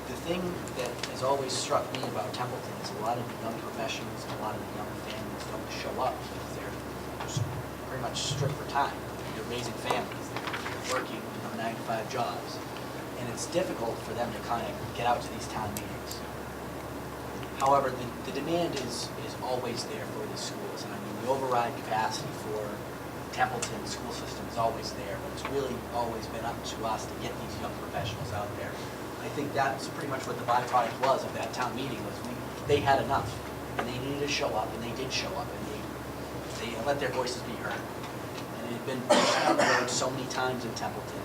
The thing that has always struck me about Templeton is a lot of the young professionals and a lot of the young families don't show up because they're pretty much stripped for time. They're raising families, they're working 9 to 5 jobs, and it's difficult for them to kind of get out to these town meetings. However, the demand is always there for these schools, and I mean the override capacity for Templeton school system is always there, but it's really always been up to us to get these young professionals out there. I think that's pretty much what the byproduct was of that town meeting, was they had enough, and they needed to show up, and they did show up, and they let their voices be heard. And it had been pushed down the road so many times in Templeton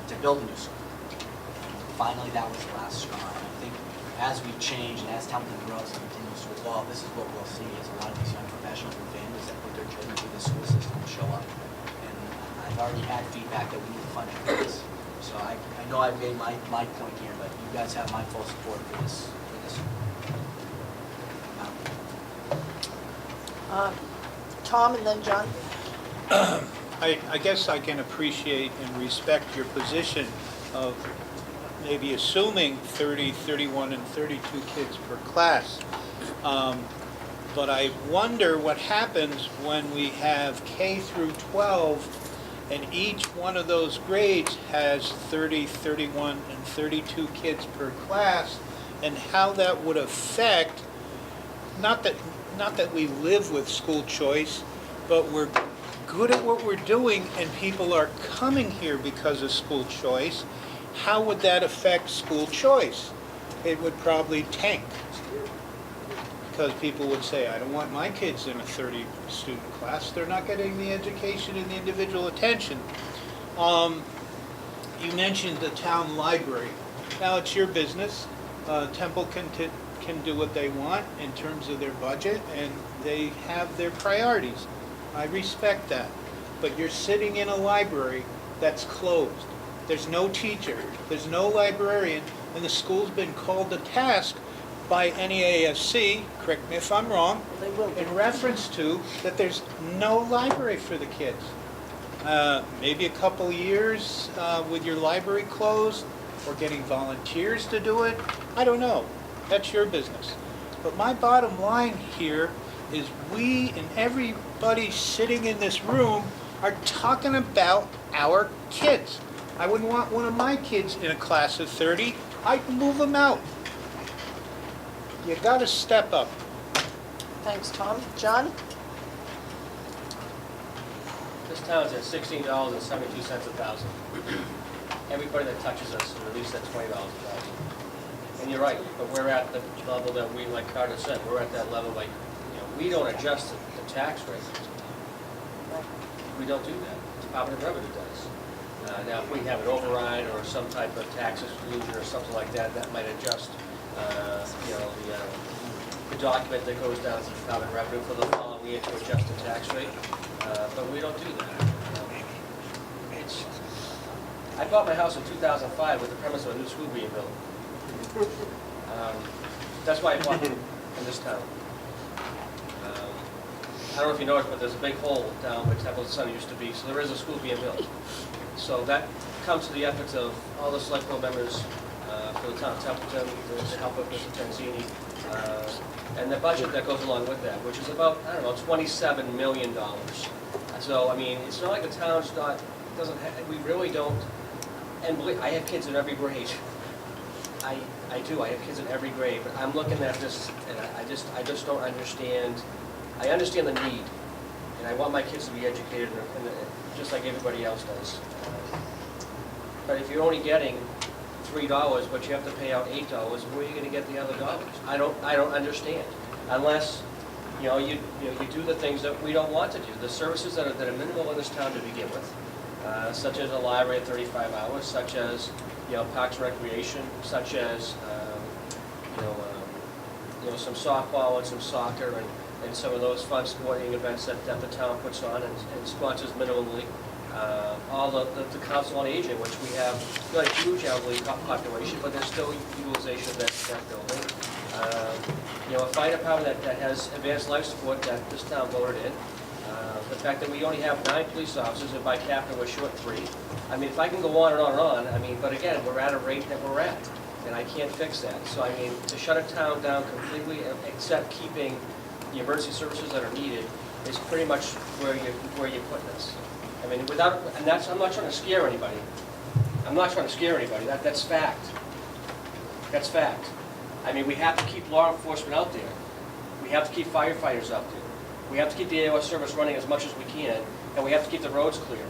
to build a new school. And finally, that was the last straw. And I think as we change and as Templeton grows and continues to evolve, this is what we'll see, is a lot of these young professionals and families that put their children through the school system will show up. And I've already had feedback that we need to fund for this. So I know I've made my point here, but you guys have my full support for this. Tom and then John. I guess I can appreciate and respect your position of maybe assuming 30, 31, and 32 kids per class. But I wonder what happens when we have K through 12 and each one of those grades has 30, 31, and 32 kids per class, and how that would affect, not that we live with school choice, but we're good at what we're doing and people are coming here because of school choice. How would that affect school choice? It would probably tank. Because people would say, I don't want my kids in a 30-student class. They're not getting the education and the individual attention. You mentioned the town library. Now, it's your business. Temple can do what they want in terms of their budget, and they have their priorities. I respect that. But you're sitting in a library that's closed. There's no teacher. There's no librarian, and the school's been called to task by NEASC, correct me if I'm wrong, in reference to that there's no library for the kids. Maybe a couple years with your library closed, or getting volunteers to do it. I don't know. That's your business. But my bottom line here is we and everybody sitting in this room are talking about our kids. I wouldn't want one of my kids in a class of 30. I'd move them out. You got to step up. Thanks, Tom. John? This town's at $16.72 a thousand. Everybody that touches us is at least at $20 a thousand. And you're right, but we're at the level that we, like Carter said, we're at that level, like, we don't adjust the tax rate. We don't do that. Department of Revenue does. Now, if we have an override or some type of tax exclusion or something like that, that might adjust, the document that goes down to the Department of Revenue for the following year to adjust the tax rate. But we don't do that. I bought my house in 2005 with the premise of a new school being built. That's why I bought it in this town. I don't know if you noticed, but there's a big hole down where Templeton used to be, so there is a school being built. So that comes to the efforts of all the select board members for the town of Templeton, to help with Mr. Tenzini, and the budget that goes along with that, which is about, I don't know, $27 million. So, I mean, it's not like the town's not, doesn't have, we really don't, and believe, I have kids in every grade. I do, I have kids in every grade, but I'm looking at this, and I just don't understand. I understand the need, and I want my kids to be educated, just like everybody else does. But if you're only getting $3, but you have to pay out $8, where are you going to get the other dollars? I don't understand. Unless, you do the things that we don't want to do. The services that are minimal in this town to begin with, such as a library at 35 hours, such as parks and recreation, such as some softball and some soccer and some of those fun sporting events that the town puts on and sponsors minimally. All the Council on Aging, which we have not a huge elderly population, but there's still utilization of that building. You know, a fire department that has advanced life support that this town voted in. The fact that we only have 9 police officers, and by captain we're short 3. I mean, if I can go on and on and on, I mean, but again, we're at a rate that we're at, and I can't fix that. So I mean, to shut a town down completely, except keeping the emergency services that are needed, is pretty much where you're putting us. I mean, without, and that's, I'm not trying to scare anybody. I'm not trying to scare anybody, that's fact. That's fact. I mean, we have to keep law enforcement out there. We have to keep firefighters out there. We have to keep the AOS service running as much as we can, and we have to keep the roads clear,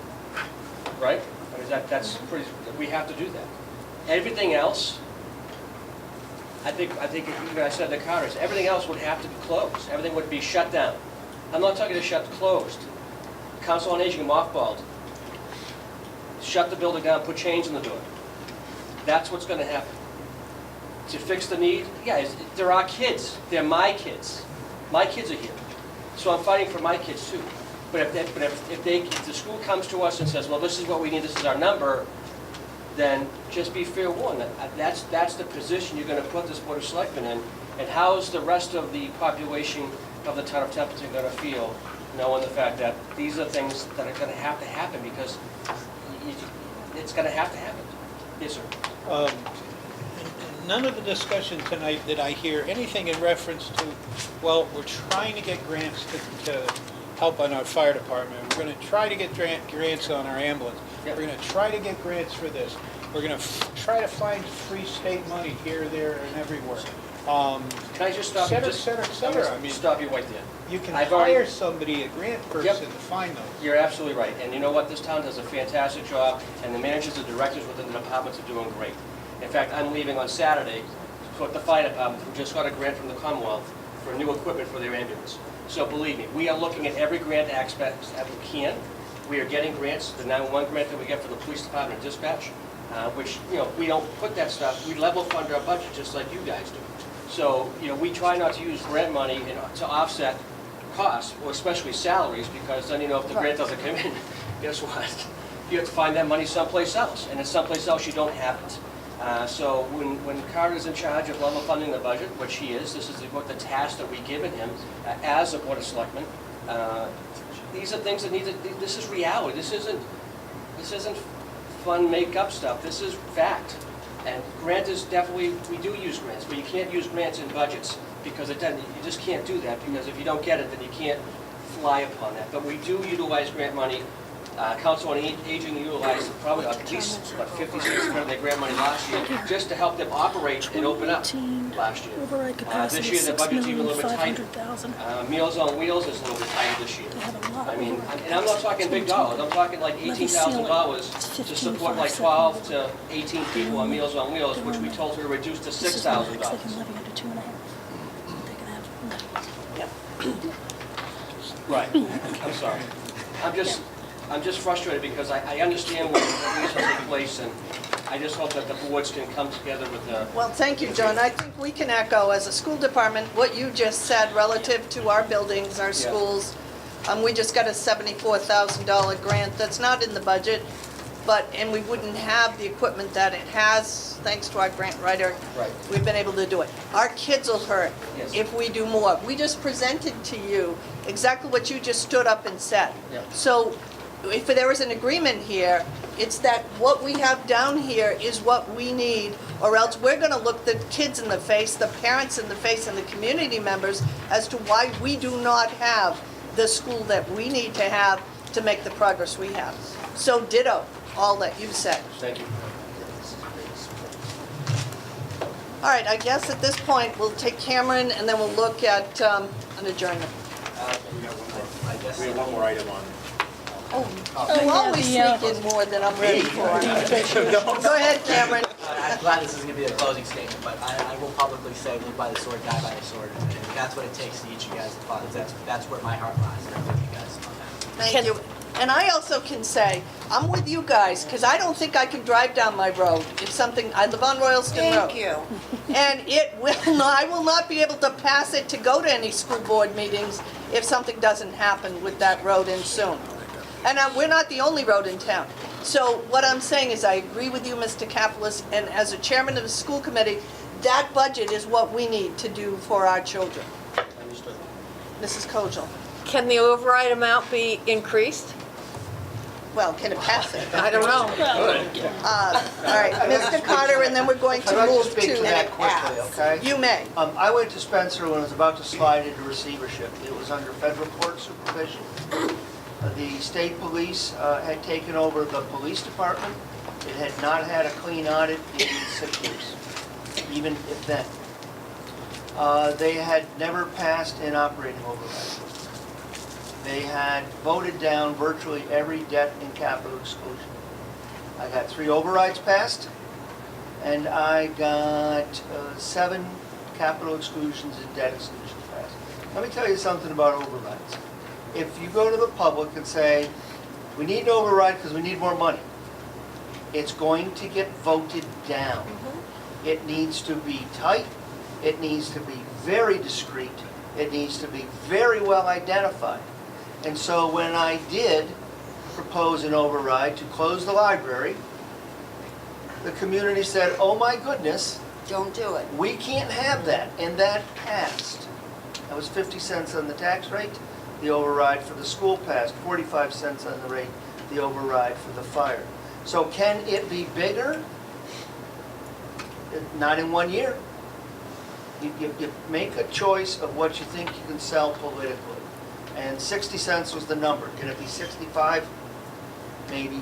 right? I mean, that's pretty, we have to do that. Everything else, I think even I said to Carter's, everything else would have to be closed. Everything would be shut down. I'm not talking to shut closed. Council on Aging mothballed. Shut the building down, put chains in the door. That's what's going to happen. To fix the need, yeah, there are kids. They're my kids. My kids are here. So I'm fighting for my kids too. But if the school comes to us and says, well, this is what we need, this is our number, then just be fair warned. That's the position you're going to put this Board of Selectmen in. And how is the rest of the population of the town of Templeton going to feel, knowing the fact that these are things that are going to happen because it's going to have to happen. Yes, sir. None of the discussion tonight did I hear anything in reference to, well, we're trying to get grants to help on our fire department. We're going to try to get grants on our ambulance. Yep. We're going to try to get grants for this. We're going to try to find free state money here, there, and everywhere. Can I just stop you? Et cetera, et cetera. I mean, stop you right there. you can I've already- hire somebody, a grant person, to find those. You're absolutely right. And you know what? This town does a fantastic job, and the managers and directors within the departments are doing great. In fact, I'm leaving on Saturday for the fire department, who just got a grant from the Commonwealth for new equipment for their ambulance. So believe me, we are looking at every grant aspect that we can. We are getting grants, the 911 grant that we get from the police department and dispatch, which, you know, we don't put that stuff, we level fund our budget just like you guys do. So, you know, we try not to use grant money to offset costs, or especially salaries, because then, you know, if the grant doesn't come in, guess what? You have to find that money someplace else, and in someplace else you don't have it. So when Carter's in charge of level funding the budget, which he is, this is what the task that we've given him as a Board of Selectmen. These are things that need to, this is reality. This isn't fun make-up stuff. This is fact. And grant is definitely, we do use grants, but you can't use grants in budgets because it doesn't, you just can't do that, because if you don't get it, then you can't fly upon that. But we do utilize grant money. Council on Aging utilized probably at least 56% of their grant money last year just to help them operate and open up last year. Override capacity This year, the budget's even a little bit tighter. 6,500,000. Meals on Wheels is a little bit tighter this year. They have a lot I mean, over. and I'm not talking big dollars, I'm talking like $18,000 to support like 12 to 18 people on Meals on Wheels, which we told her to reduce to This is max, they can $6,000. levy under 2.5. They can have. Right, I'm sorry. I'm just frustrated because I understand what needs to take place, and I just hope that the boards can come together with the... Well, thank you, John. I think we can echo, as a school department, what you just said relative to our buildings, our schools. We just got a $74,000 grant that's not in the budget, and we wouldn't have the equipment that it has, thanks to our grant writer. Right. We've been able to do it. Our kids will hurt Yes. if we do more. We just presented to you exactly what you just stood up and said. Yeah. So if there is an agreement here, it's that what we have down here is what we need, or else we're gonna look the kids in the face, the parents in the face, and the community members as to why we do not have the school that we need to have to make the progress we have. So ditto all that you said. Thank you. All right, I guess at this point, we'll take Cameron, and then we'll look at an adjournment. We have one more item on. You always sneak in more than I'm ready for. Go ahead, Cameron. I'm glad this isn't going to be a closing statement, but I will publicly say, live by the sword, die by the sword. And if that's what it takes to eat you guys' thoughts, that's where my heart lies, and I'm with you guys on that. Thank you. And I also can say, I'm with you guys, because I don't think I can drive down my road if something, I live on Royalston Road. Thank you. And it will not, I will not be able to pass it to go to any school board meetings if something doesn't happen with that road in soon. And we're not the only road in town. So what I'm saying is I agree with you, Mr. Kapelis, and as a chairman of the school committee, that budget is what we need to do for our children. Understood. Mrs. Kojal? Can the override amount be increased? Well, can it pass it? I don't know. All right, Mr. Carter, and then we're going to I'd like move to speak to that quickly, okay? You may. I went to Spencer when I was about to slide into receivership. It was under federal court supervision. The state police had taken over the police department. It had not had a clean audit in 6 years, even if then. They had never passed an operating override. They had voted down virtually every debt and capital exclusion. I got 3 overrides passed, and I got 7 capital exclusions and debt exclusions passed. Let me tell you something about overrides. If you go to the public and say, we need an override because we need more money, it's going to get voted down. It needs to be tight, it needs to be very discreet, it needs to be very well identified. And so when I did propose an override to close the library, the community said, oh my goodness, Don't do it. we can't have that, and that passed. That was 50 cents on the tax rate. The override for the school passed, 45 cents on the rate, the override for the fire. So can it be bigger? Not in 1 year. You make a choice of what you think you can sell politically. And 60 cents was the number. Can it be 65? Maybe.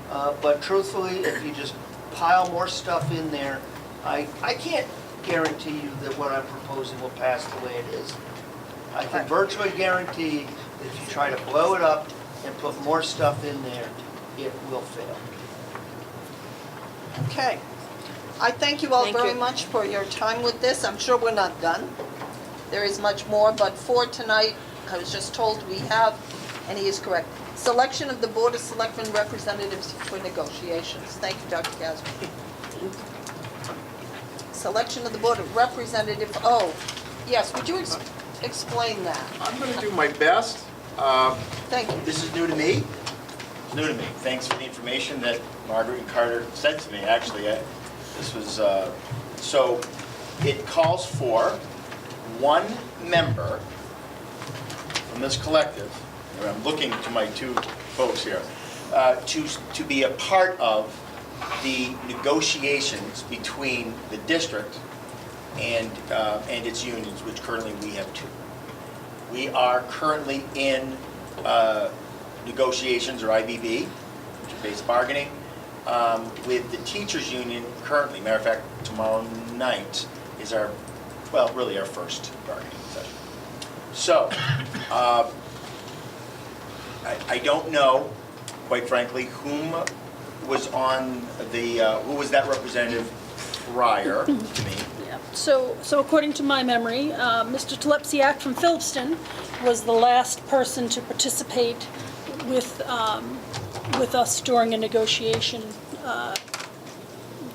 But truthfully, if you just pile more stuff in there, I can't guarantee you that what I'm proposing will pass the way it is. I can virtually guarantee that if you try to blow it up and put more stuff in there, it will fail. Okay. I thank you all Thank very you. much for your time with this. I'm sure we're not done. There is much more, but for tonight, I was just told we have, and he is correct, selection of the Board of Selectmen representatives for negotiations. Thank you, Dr. Casper. Selection of the Board of Representative, yes, would you explain that? I'm going to do my best. Thank you. This is new to me. It's new to me. Thanks for the information that Margaret and Carter said to me, actually. This was, so it calls for 1 member from this collective, and I'm looking to my 2 folks here, to be a part of the negotiations between the district and its unions, which currently we have 2. We are currently in negotiations, or IBB, which is base bargaining, with the teachers union currently. Matter of fact, tomorrow night is our, well, really our first bargaining session. So, I don't know, quite frankly, whom was on the, who was that representative prior to me. Yeah. So according to my memory, Mr. Telepsiak from Phillipston was the last person to participate with us during a negotiation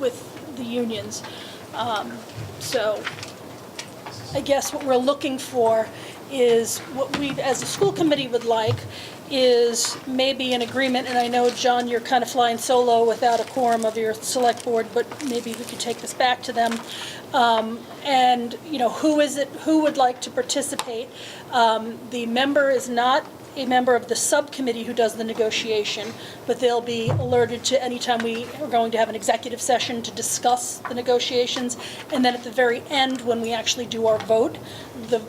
with the unions. So I guess what we're looking for is, what we, as a school committee, would like is maybe an agreement, and I know, John, you're kind of flying solo without a quorum of your select board, but maybe we could take this back to them. And, you know, who would like to participate? The member is not a member of the subcommittee who does the negotiation, but they'll be alerted to any time we are going to have an executive session to discuss the negotiations. And then at the very end, when we actually do our vote, the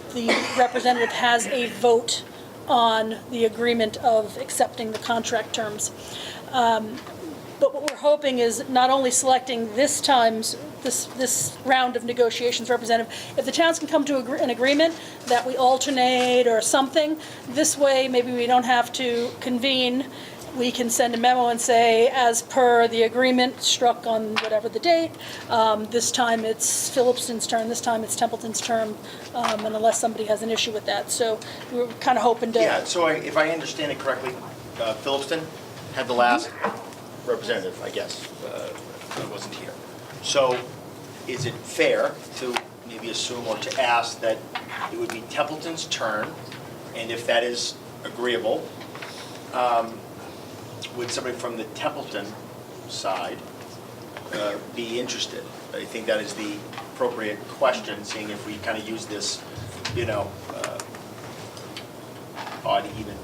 representative has a vote on the agreement of accepting the contract terms. But what we're hoping is not only selecting this round of negotiations representative, if the towns can come to an agreement that we alternate or something, this way maybe we don't have to convene. We can send a memo and say, as per the agreement struck on whatever the date, this time it's Phillipston's turn, this time it's Templeton's turn, and unless somebody has an issue with that. So we're kind of hoping to... Yeah, so if I understand it correctly, Phillipston had the last representative, I guess, that wasn't here. So is it fair to maybe assume or to ask that it would be Templeton's turn, and if that is agreeable, would somebody from the Templeton side be interested? I think that is the appropriate question, seeing if we kind of use this, odd even.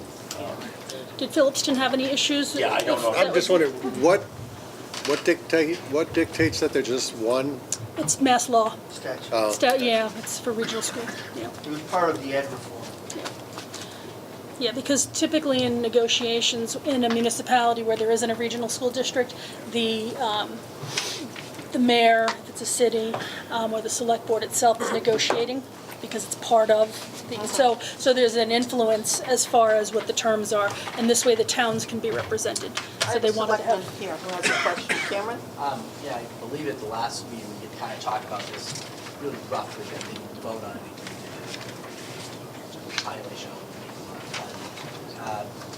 Did Phillipston have any issues? Yeah, I don't know. I'm just wondering, what dictates that there's just one? It's mass law. Statute. Yeah, it's for regional school, yeah. It was part of the ed reform. Yeah, because typically in negotiations in a municipality where there isn't a regional school district, the mayor, if it's a city, or the select board itself is negotiating because it's part of the, so there's an influence as far as what the terms are, and this way the towns can be represented. So they wanted to have. Here, who has a question, Cameron? Yeah, I believe at the last meeting, we had kind of talked about this really roughly, but didn't vote on anything. Violation of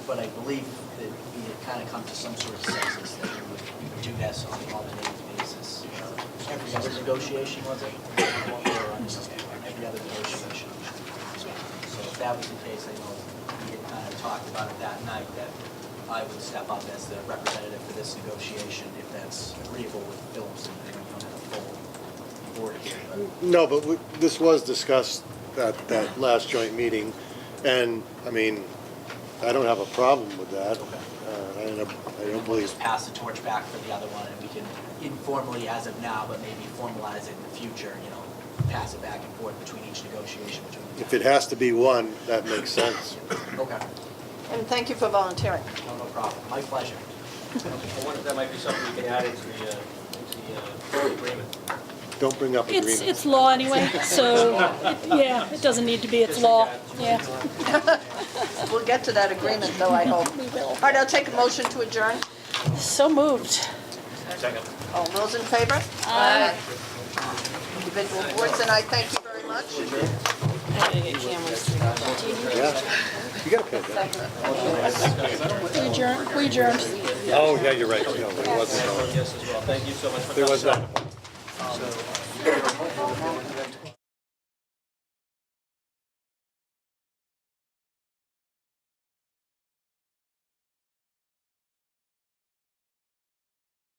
but I believe that we had kind of come to some sort of consensus that we would do this on an alternative basis. Every other negotiation, was it? Or on every other negotiation. So if that was the case, I know we had kind of talked about it that night, that I would step up as the representative for this negotiation if that's agreeable with Phillipston. I don't have a full board here, but No, but this was discussed at that last joint meeting, and, I mean, I don't have a problem with that. I don't we'll believe, just pass the torch back for the other one, and we can informally, as of now, but maybe formalize it in the future, pass it back and forth between each negotiation between the if it has to be one, that makes sense. Okay, And thank you for volunteering. no problem, my pleasure. I wonder if that might be something we can add into the agreement. Don't bring up agreements. It's law anyway, so, it doesn't need to be, it's law, yeah. We'll get to that agreement, though, I hope. We will. All right, I'll take a motion to adjourn. So moved. Second. All those in favor? Aye. Individual boards, and I thank you very much. Yeah, you gotta pay that. We adjourned. Oh, yeah, you're right. No, there wasn't. Yes, as well. Thank you so much for There coming. was not.